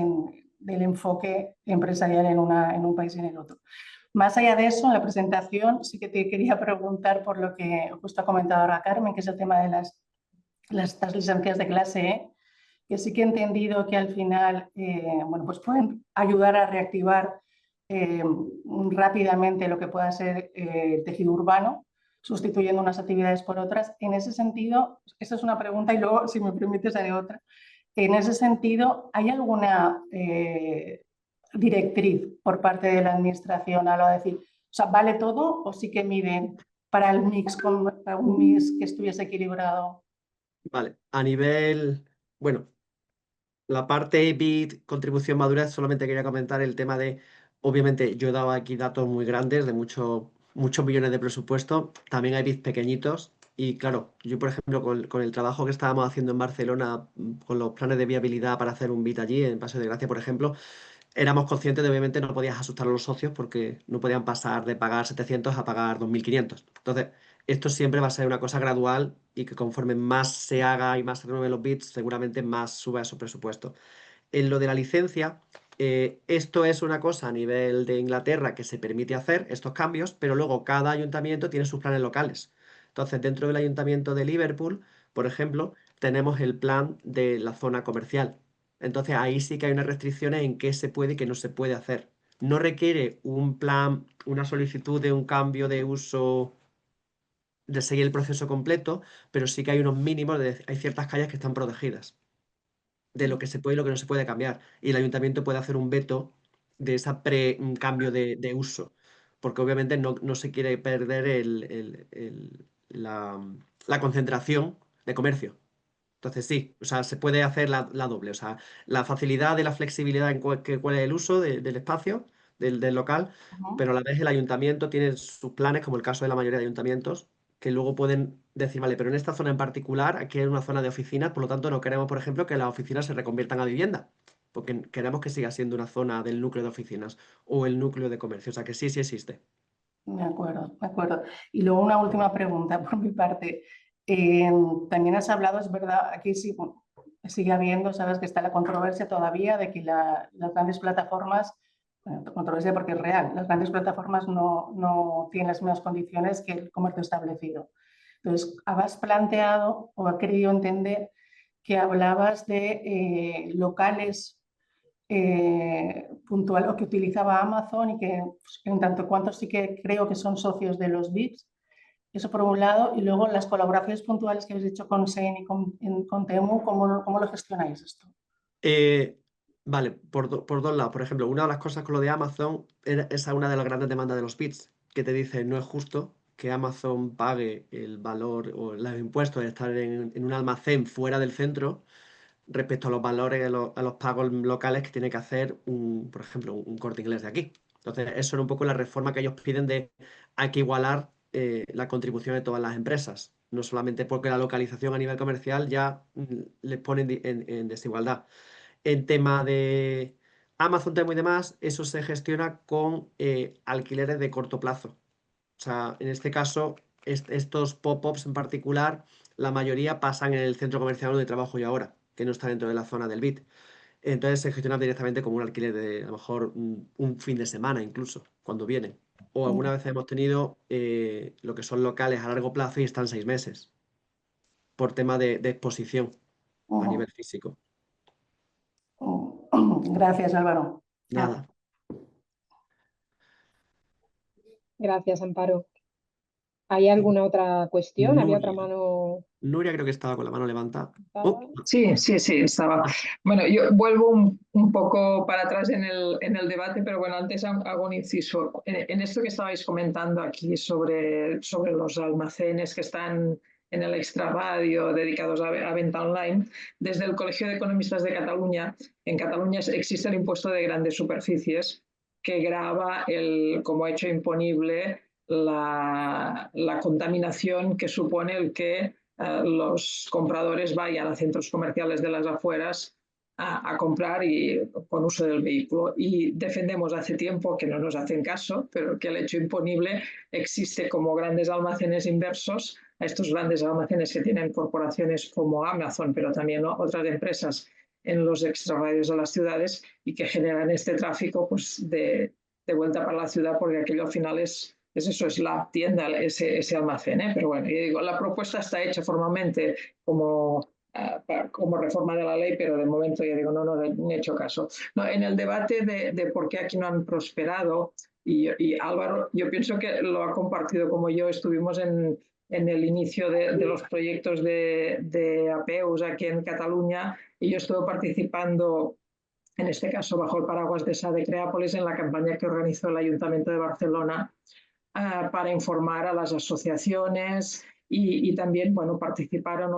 del enfoque empresarial en un país y en el otro. Más allá de eso, en la presentación sí que te quería preguntar por lo que justo ha comentado ahora Carmen, que es el tema de estas licencias de clase E, que sí que he entendido que al final bueno, pues pueden ayudar a reactivar rápidamente lo que pueda ser el tejido urbano, sustituyendo unas actividades por otras. En ese sentido, esa es una pregunta y luego, si me permites, haré otra. En ese sentido, ¿hay alguna directriz por parte de la administración a lo de decir, o sea, ¿vale todo o sí que miden para el mix, para un mix que estuviese equilibrado? Vale, a nivel, bueno, la parte bit, contribución madurez, solamente quería comentar el tema de, obviamente yo he dado aquí datos muy grandes de muchos millones de presupuesto, también hay bits pequeñitos y claro, yo por ejemplo con el trabajo que estábamos haciendo en Barcelona, con los planes de viabilidad para hacer un bit allí, en Paseo de Gracia por ejemplo, éramos conscientes de obviamente no podías asustar a los socios porque no podían pasar de pagar 700 a pagar 2.500. Entonces, esto siempre va a ser una cosa gradual y que conforme más se haga y más se renueven los bits, seguramente más suba esos presupuestos. En lo de la licencia, esto es una cosa a nivel de Inglaterra que se permite hacer estos cambios, pero luego cada ayuntamiento tiene sus planes locales. Entonces, dentro del ayuntamiento de Liverpool, por ejemplo, tenemos el plan de la zona comercial. Entonces, ahí sí que hay unas restricciones en qué se puede y qué no se puede hacer. No requiere un plan, una solicitud de un cambio de uso de seguir el proceso completo, pero sí que hay unos mínimos, hay ciertas calles que están protegidas de lo que se puede y lo que no se puede cambiar. Y el ayuntamiento puede hacer un veto de ese cambio de uso, porque obviamente no se quiere perder la concentración de comercio. Entonces sí, o sea, se puede hacer la doble, o sea, la facilidad de la flexibilidad en cuál es el uso del espacio, del local, pero a la vez el ayuntamiento tiene sus planes, como el caso de la mayoría de ayuntamientos, que luego pueden decir, vale, pero en esta zona en particular, aquí hay una zona de oficinas, por lo tanto no queremos, por ejemplo, que las oficinas se reconviertan a vivienda, porque queremos que siga siendo una zona del núcleo de oficinas o el núcleo de comercio, o sea que sí, sí existe. De acuerdo, de acuerdo. Y luego una última pregunta por mi parte. También has hablado, es verdad, aquí sí, bueno, sigue habiendo, sabes que está la controversia todavía de que las grandes plataformas, bueno, controversia porque es real, las grandes plataformas no tienen las mismas condiciones que el comercio establecido. Entonces, habías planteado o he querido entender que hablabas de locales puntual o que utilizaba Amazon y que pues, en tanto cuanto sí que creo que son socios de los VIPs, eso por un lado, y luego las colaboraciones puntuales que habéis hecho con Sein y con Temu, ¿cómo lo gestionáis esto? Eh, vale, por dos lados. Por ejemplo, una de las cosas con lo de Amazon es una de las grandes demandas de los bits, que te dice no es justo que Amazon pague el valor o los impuestos de estar en un almacén fuera del centro respecto a los valores, a los pagos locales que tiene que hacer, por ejemplo, un Corte Inglés de aquí. Entonces, eso era un poco la reforma que ellos piden de hay que igualar la contribución de todas las empresas, no solamente porque la localización a nivel comercial ya les pone en desigualdad. En tema de Amazon, Temu y demás, eso se gestiona con alquileres de corto plazo. O sea, en este caso, estos pop-ups en particular, la mayoría pasan en el centro comercial donde trabajo yo ahora, que no está dentro de la zona del BIT. Entonces se gestiona directamente como un alquiler de a lo mejor un fin de semana incluso, cuando vienen. O alguna vez hemos tenido lo que son locales a largo plazo y están 6 meses, por tema de exposición a nivel físico. Gracias, Álvaro. Nada. Gracias, Amparo. ¿Hay alguna otra cuestión? ¿Había otra Nuria. mano? Nuria creo que estaba con la mano levantada. Oh, Sí, estaba. Bueno, yo vuelvo un poco para atrás en el debate, pero bueno, antes hago un inciso. En esto que estabais comentando aquí sobre los almacenes que están en el extrarradio dedicados a venta online, desde el Colegio de Economistas de Cataluña, en Cataluña existe el impuesto de grandes superficies que grava como hecho imponible la contaminación que supone el que los compradores vayan a centros comerciales de las afueras a comprar y con uso del vehículo. Y defendemos hace tiempo, que no nos hacen caso, pero que el hecho imponible existe como grandes almacenes inversos a estos grandes almacenes que tienen corporaciones como Amazon, pero también otras empresas en los extrarradios de las ciudades y que generan este tráfico pues, de vuelta para la ciudad, porque aquello al final es la tienda, ese almacén. Pero bueno, yo digo, la propuesta está hecha formalmente como reforma de la ley, pero de momento yo digo, no he hecho caso. No, en el debate de por qué aquí no han prosperado, y Álvaro, yo pienso que lo ha compartido como yo, estuvimos en el inicio de los proyectos de APEUS aquí en Cataluña, y yo estuve participando, en este caso bajo el paraguas de SADE Creápolis, en la campaña que organizó el Ayuntamiento de Barcelona para informar a las asociaciones y también participaron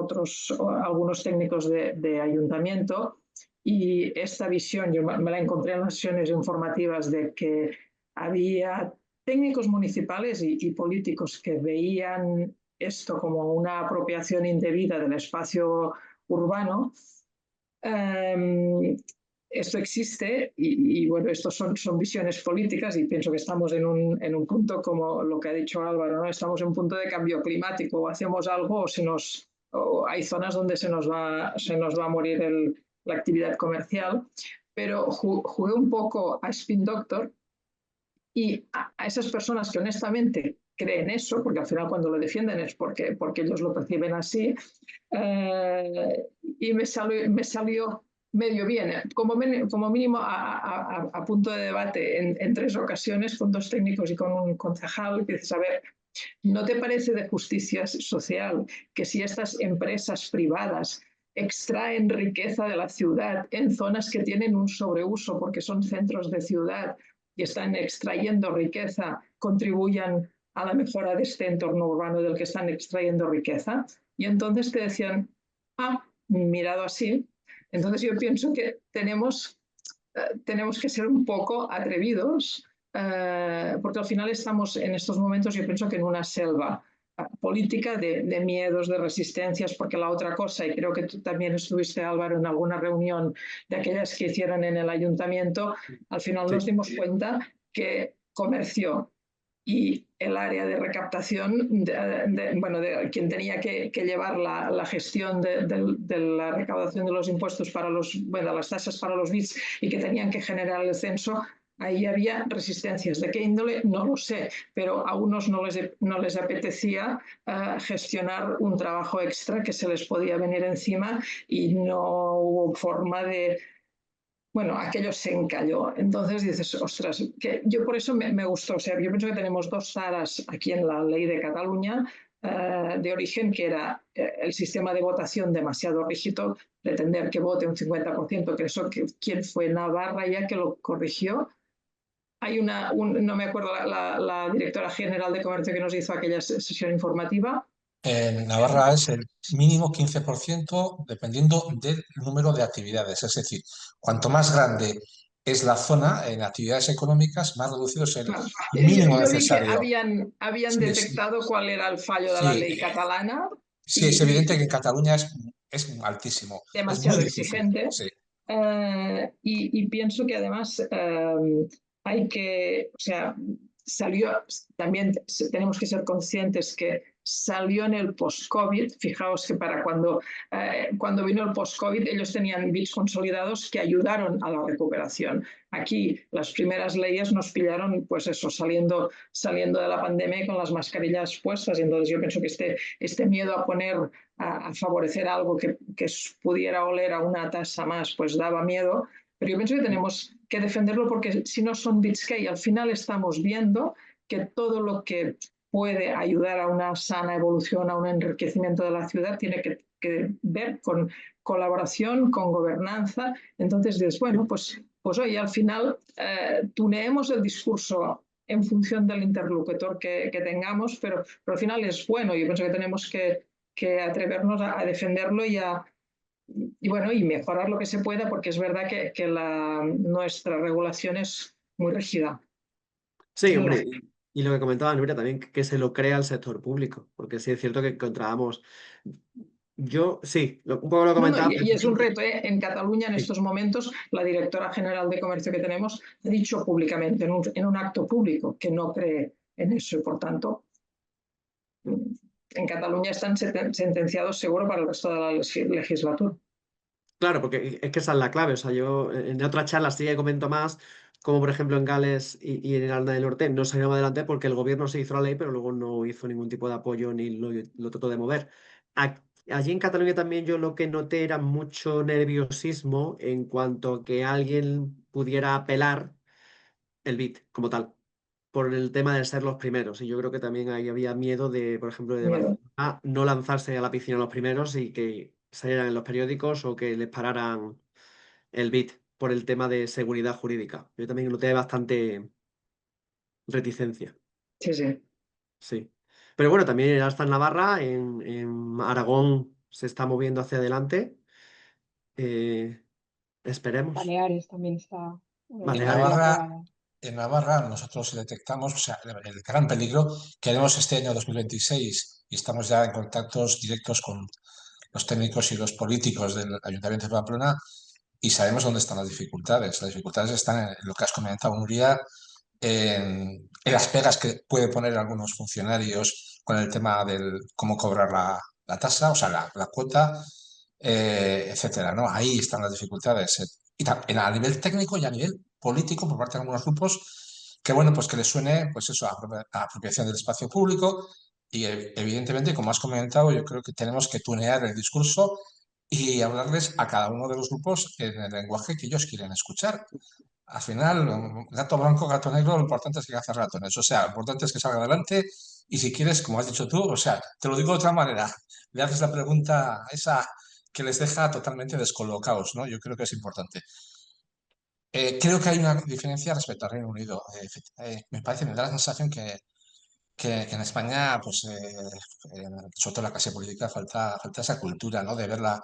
algunos técnicos de ayuntamiento, y esta visión yo me la encontré en las sesiones informativas de que había técnicos municipales y políticos que veían esto como una apropiación indebida del espacio urbano. Esto existe y bueno, estos son visiones políticas, y pienso que estamos en un punto, como lo que ha dicho Álvaro, ¿no? Estamos en un punto de cambio climático, o hacemos algo o hay zonas donde se nos va a morir la actividad comercial. Pero jugué un poco a Spin Doctor y a esas personas que honestamente creen eso, porque al final cuando lo defienden es porque ellos lo perciben así, y me salió medio bien, como mínimo a punto de debate en 3 ocasiones con 2 técnicos y con un concejal, que dices, a ver, ¿no te parece de justicia social que si estas empresas privadas extraen riqueza de la ciudad en zonas que tienen un sobreuso porque son centros de ciudad y están extrayendo riqueza, contribuyan a la mejora de este entorno urbano del que están extrayendo riqueza? Y entonces te decían, mirado así. Entonces yo pienso que tenemos que ser un poco atrevidos, porque al final estamos en estos momentos, yo pienso que en una selva política de miedos, de resistencias, porque la otra cosa, y creo que tú también estuviste, Álvaro, en alguna reunión de aquellas que hicieron en el ayuntamiento, al final nos dimos cuenta que comercio y el área de recaptación, de quien tenía que llevar la gestión de la recaudación de los impuestos para las tasas para los BITs, y que tenían que generar el censo, ahí había resistencias. ¿De qué índole? No lo sé, pero a unos no les apetecía gestionar un trabajo extra que se les podía venir encima, y no hubo forma de... Bueno, aquello se encalló. Entonces dices, ostras, que yo por eso me gustó. O sea, yo pienso que tenemos 2 taras aquí en la ley de Cataluña de origen, que era el sistema de votación demasiado rígido, pretender que vote un 50%, que eso, ¿quién fue? Navarra ya que lo corrigió. Hay no me acuerdo la directora general de Comercio que nos hizo aquella sesión informativa. En Navarra es el mínimo 15% dependiendo del número de actividades. Es decir, cuanto más grande es la zona en actividades económicas, más reducido es el mínimo necesario. Yo vi que habían detectado cuál era el fallo de la ley catalana. Sí, es evidente que en Cataluña es altísimo. Demasiado es muy difícil, exigente. sí. y pienso que además hay que, o sea, salió, también tenemos que ser conscientes que salió en el post-COVID. Fijaos que para cuando vino el post-COVID ellos tenían bits consolidados que ayudaron a la recuperación. Aquí las primeras leyes nos pillaron, pues eso, saliendo de la pandemia y con las mascarillas puestas. Y entonces yo pienso que este miedo a favorecer algo que pudiera oler a una tasa más, pues daba miedo. Pero yo pienso que tenemos que defenderlo porque si no son bits que hay, al final estamos viendo que todo lo que puede ayudar a una sana evolución, a un enriquecimiento de la ciudad, tiene que ver con colaboración, con gobernanza. Entonces dices, bueno, pues oye, al final tuneemos el discurso en función del interlocutor que tengamos, pero al final es bueno. Yo pienso que tenemos que atrevernos a defenderlo y bueno, y mejorar lo que se pueda, porque es verdad que nuestra regulación es muy rígida. Sí, hombre, y lo que comentaba Nuria también, que se lo crea el sector público, porque sí es cierto que encontrábamos. Yo, sí, un poco lo No, comentaba. y es un reto, ¿eh? En Cataluña, en Sí. estos momentos, la directora general de comercio que tenemos ha dicho públicamente, en un acto público, que no cree en eso y, por tanto, en Cataluña están sentenciados seguro para el resto de la legislatura. Claro, porque es que esa es la clave. O sea, yo en otras charlas sí que comento más, como por ejemplo en Gales y en Irlanda del Norte, no salieron adelante porque el gobierno se hizo la ley, pero luego no hizo ningún tipo de apoyo ni lo trató de mover. Allí en Cataluña también yo lo que noté era mucho nerviosismo en cuanto a que alguien pudiera apelar el BID como tal, por el tema de ser los primeros. Y yo creo que también ahí había miedo de, por ejemplo, de Miedo. Barcelona, no lanzarse a la piscina los primeros y que salieran en los periódicos o que les pararan el BID por el tema de seguridad jurídica. Yo también noté bastante reticencia, Sí, sí. sí. Pero bueno, también hasta en Navarra, en Aragón se está moviendo hacia adelante. Eh, esperemos. Baleares también está una En Baleares. iniciativa Navarra, aprobada. en Navarra nosotros detectamos, o sea, el gran peligro que haremos este año 2026 y estamos ya en contactos directos con los técnicos y los políticos del Ayuntamiento de Pamplona y sabemos dónde están las dificultades. Las dificultades están en lo que has comentado, Nuria, en las pegas que puede poner algunos funcionarios con el tema del cómo cobrar la tasa, o sea, la cuota, etcétera, ¿no? Ahí están las dificultades. Y a nivel técnico y a nivel político por parte de algunos grupos, que bueno, pues que les suene, pues eso, a apropiación del espacio público y evidentemente, como has comentado, yo creo que tenemos que tunear el discurso y hablarles a cada uno de los grupos en el lenguaje que ellos quieren escuchar. Al final, gato blanco, gato negro, lo importante es que hace ratones. O sea, lo importante es que salga adelante y si quieres, como has dicho tú, o sea, te lo digo de otra manera, le haces la pregunta esa que les deja totalmente descolocados, ¿no? Yo creo que es importante. Creo que hay una diferencia respecto al Reino Unido. Me parece, me da la sensación que en España, pues, sobre todo en la clase política, falta esa cultura, ¿no? De ver la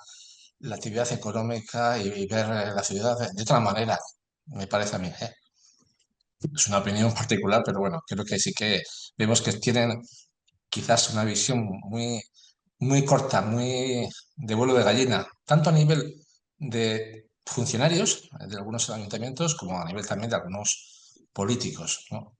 actividad económica y ver la ciudad de otra manera, me parece a mí, ¿eh? Es una opinión particular, pero bueno, creo que sí que vemos que tienen quizás una visión muy corta, muy de vuelo de gallina, tanto a nivel de funcionarios de algunos ayuntamientos como a nivel también de algunos políticos, ¿no?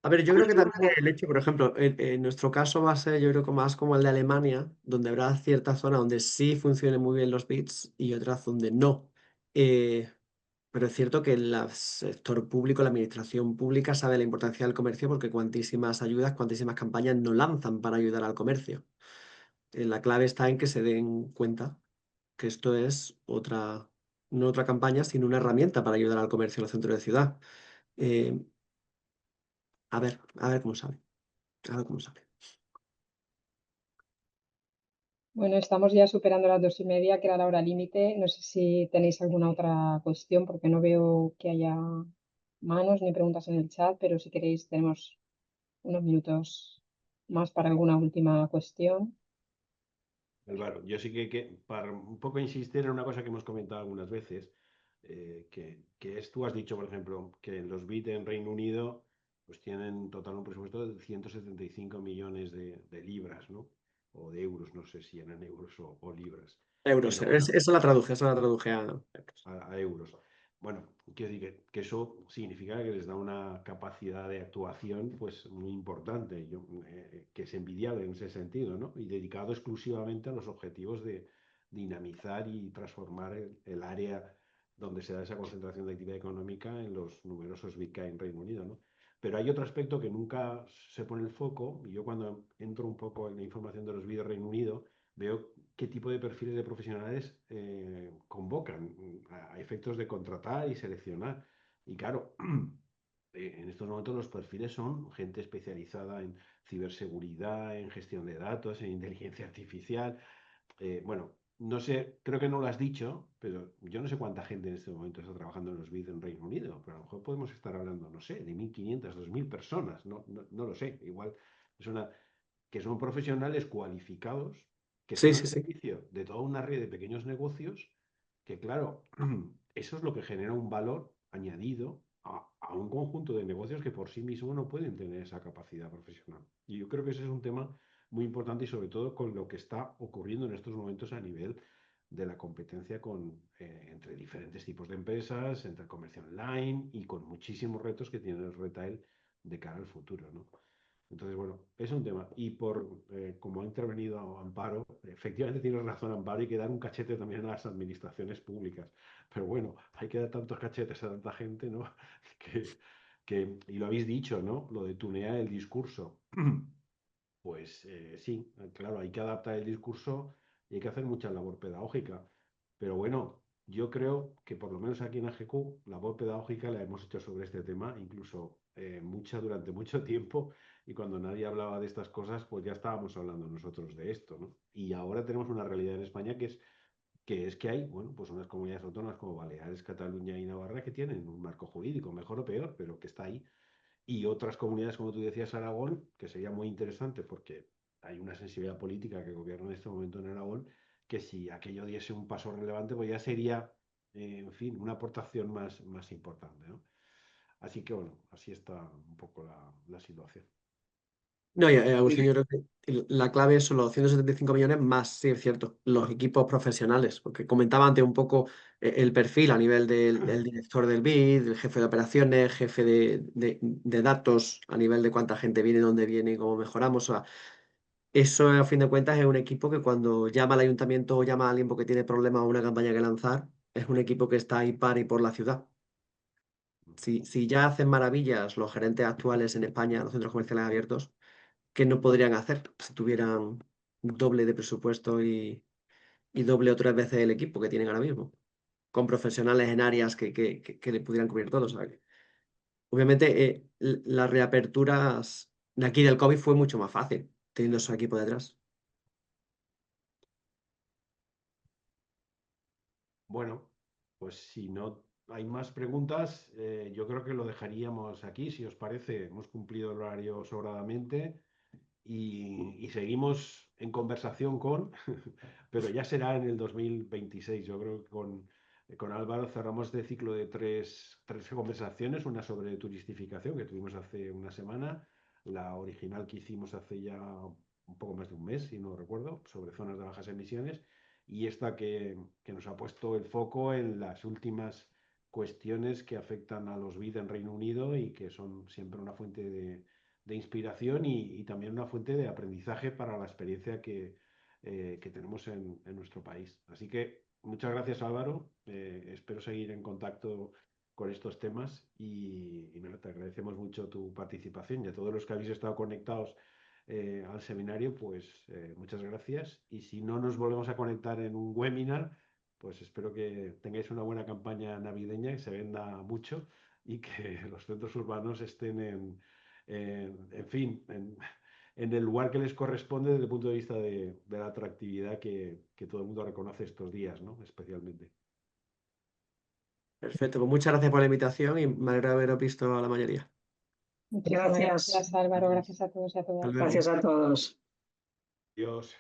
A ver, yo creo que también el hecho, por ejemplo, en nuestro caso va a ser, yo creo que más como el de Alemania, donde habrá ciertas zonas donde sí funcionen muy bien los bits y otras donde no. Eh, pero es cierto que el sector público, la administración pública sabe la importancia del comercio porque cuantísimas ayudas, cuantísimas campañas no lanzan para ayudar al comercio. La clave está en que se den cuenta que esto es no otra campaña, sino una herramienta para ayudar al comercio en el centro de ciudad. Eh, a ver cómo sale. A ver cómo sale. Bueno, estamos ya superando las 2:30, que era la hora límite. No sé si tenéis alguna otra cuestión, porque no veo que haya manos ni preguntas en el chat, pero si queréis tenemos unos minutos más para alguna última cuestión. Álvaro, yo sí que para un poco insistir en una cosa que hemos comentado algunas veces, tú has dicho, por ejemplo, que los BIT en Reino Unido pues tienen total un presupuesto de 175 millones de libras, ¿no? o de euros, no sé si eran euros o libras. Euros, Pero bueno, eso la traduje a euros. a euros. Bueno, quiero decir que eso significa que les da una capacidad de actuación pues muy importante, que es envidiable en ese sentido, ¿no? Y dedicado exclusivamente a los objetivos de dinamizar y transformar el área donde se da esa concentración de actividad económica en los numerosos Big K en Reino Unido, ¿no? Pero hay otro aspecto que nunca se pone el foco, y yo cuando entro un poco en la información de los BID de Reino Unido, veo qué tipo de perfiles de profesionales convocan a efectos de contratar y seleccionar. Y claro, en estos momentos los perfiles son gente especializada en ciberseguridad, en gestión de datos, en inteligencia artificial. Bueno, no sé, creo que no lo has dicho, pero yo no sé cuánta gente en este momento está trabajando en los BID en Reino Unido, pero a lo mejor podemos estar hablando, no sé, de 1.500, 2.000 personas, no lo sé. Igual es que son profesionales cualificados que Sí, están sí, al sí. servicio de toda una red de pequeños negocios, que claro, eso es lo que genera un valor añadido a un conjunto de negocios que por sí mismos no pueden tener esa capacidad profesional. Y yo creo que ese es un tema muy importante y sobre todo con lo que está ocurriendo en estos momentos a nivel de la competencia entre diferentes tipos de empresas, entre el comercio online y con muchísimos retos que tiene el retail de cara al futuro, ¿no? Entonces, bueno, es un tema. Y como ha intervenido Amparo, efectivamente tienes razón, Amparo, hay que dar un cachete también a las administraciones públicas. Pero bueno, hay que dar tantos cachetes a tanta gente, ¿no? Y lo habéis dicho, ¿no? Lo de tunear el discurso. Pues sí, claro, hay que adaptar el discurso y hay que hacer mucha labor pedagógica. Pero bueno, yo creo que por lo menos aquí en AGQ, labor pedagógica la hemos hecho sobre este tema, incluso mucha durante mucho tiempo, y cuando nadie hablaba de estas cosas, pues ya estábamos hablando nosotros de esto, ¿no? Y ahora tenemos una realidad en España que hay, bueno, pues unas comunidades autónomas como Baleares, Cataluña y Navarra que tienen un marco jurídico, mejor o peor, pero que está ahí y otras comunidades, como tú decías, Aragón, que sería muy interesante porque hay una sensibilidad política que gobierna en este momento en Aragón, que si aquello diese un paso relevante, pues ya sería, en fin, una aportación más importante, ¿no? Así que bueno, así está un poco la situación. No, y Agustín, yo creo que la clave son los 175 millones más, sí, es cierto, los equipos profesionales, porque comentaba antes un poco el perfil a nivel del director del BID, del jefe de operaciones, jefe de datos, a nivel de cuánta gente viene, dónde viene y cómo mejoramos. O sea, eso, a fin de cuentas, es un equipo que cuando llama al ayuntamiento o llama a alguien porque tiene problemas o una campaña que lanzar, es un equipo que está ahí par y por la ciudad. Si ya hacen maravillas los gerentes actuales en España, los centros comerciales abiertos, que no podrían hacer si tuvieran doble de presupuesto y doble o tres veces el equipo que tienen ahora mismo, con profesionales en áreas que le pudieran cubrir todos. O sea, obviamente, las reaperturas de aquí del COVID fue mucho más fácil, teniendo su equipo detrás. Bueno, pues si no hay más preguntas, yo creo que lo dejaríamos aquí, si os parece. Hemos cumplido el horario sobradamente. Y seguimos en conversación pero ya será en el 2026. Yo creo que con Álvaro cerramos este ciclo de tres conversaciones, una sobre turistificación que tuvimos hace una semana, la original que hicimos hace ya un poco más de un mes, si no recuerdo, sobre zonas de bajas emisiones, y esta que nos ha puesto el foco en las últimas cuestiones que afectan a los BID en Reino Unido y que son siempre una fuente de inspiración y también una fuente de aprendizaje para la experiencia que tenemos en nuestro país. Así que muchas gracias, Álvaro. Espero seguir en contacto con estos temas y bueno, te agradecemos mucho tu participación y a todos los que habéis estado conectados al seminario, pues muchas gracias. Y si no nos volvemos a conectar en un webinar, pues espero que tengáis una buena campaña navideña, que se venda mucho y que los centros urbanos estén en fin, en el lugar que les corresponde desde el punto de vista de la atractividad que todo el mundo reconoce estos días, ¿no? Especialmente. Perfecto, pues muchas gracias por la invitación y me alegra haberos visto a la mayoría. Muchísimas Gracias. gracias, Álvaro. Gracias a todos y a Hasta todas. luego. Gracias a todos. Dios.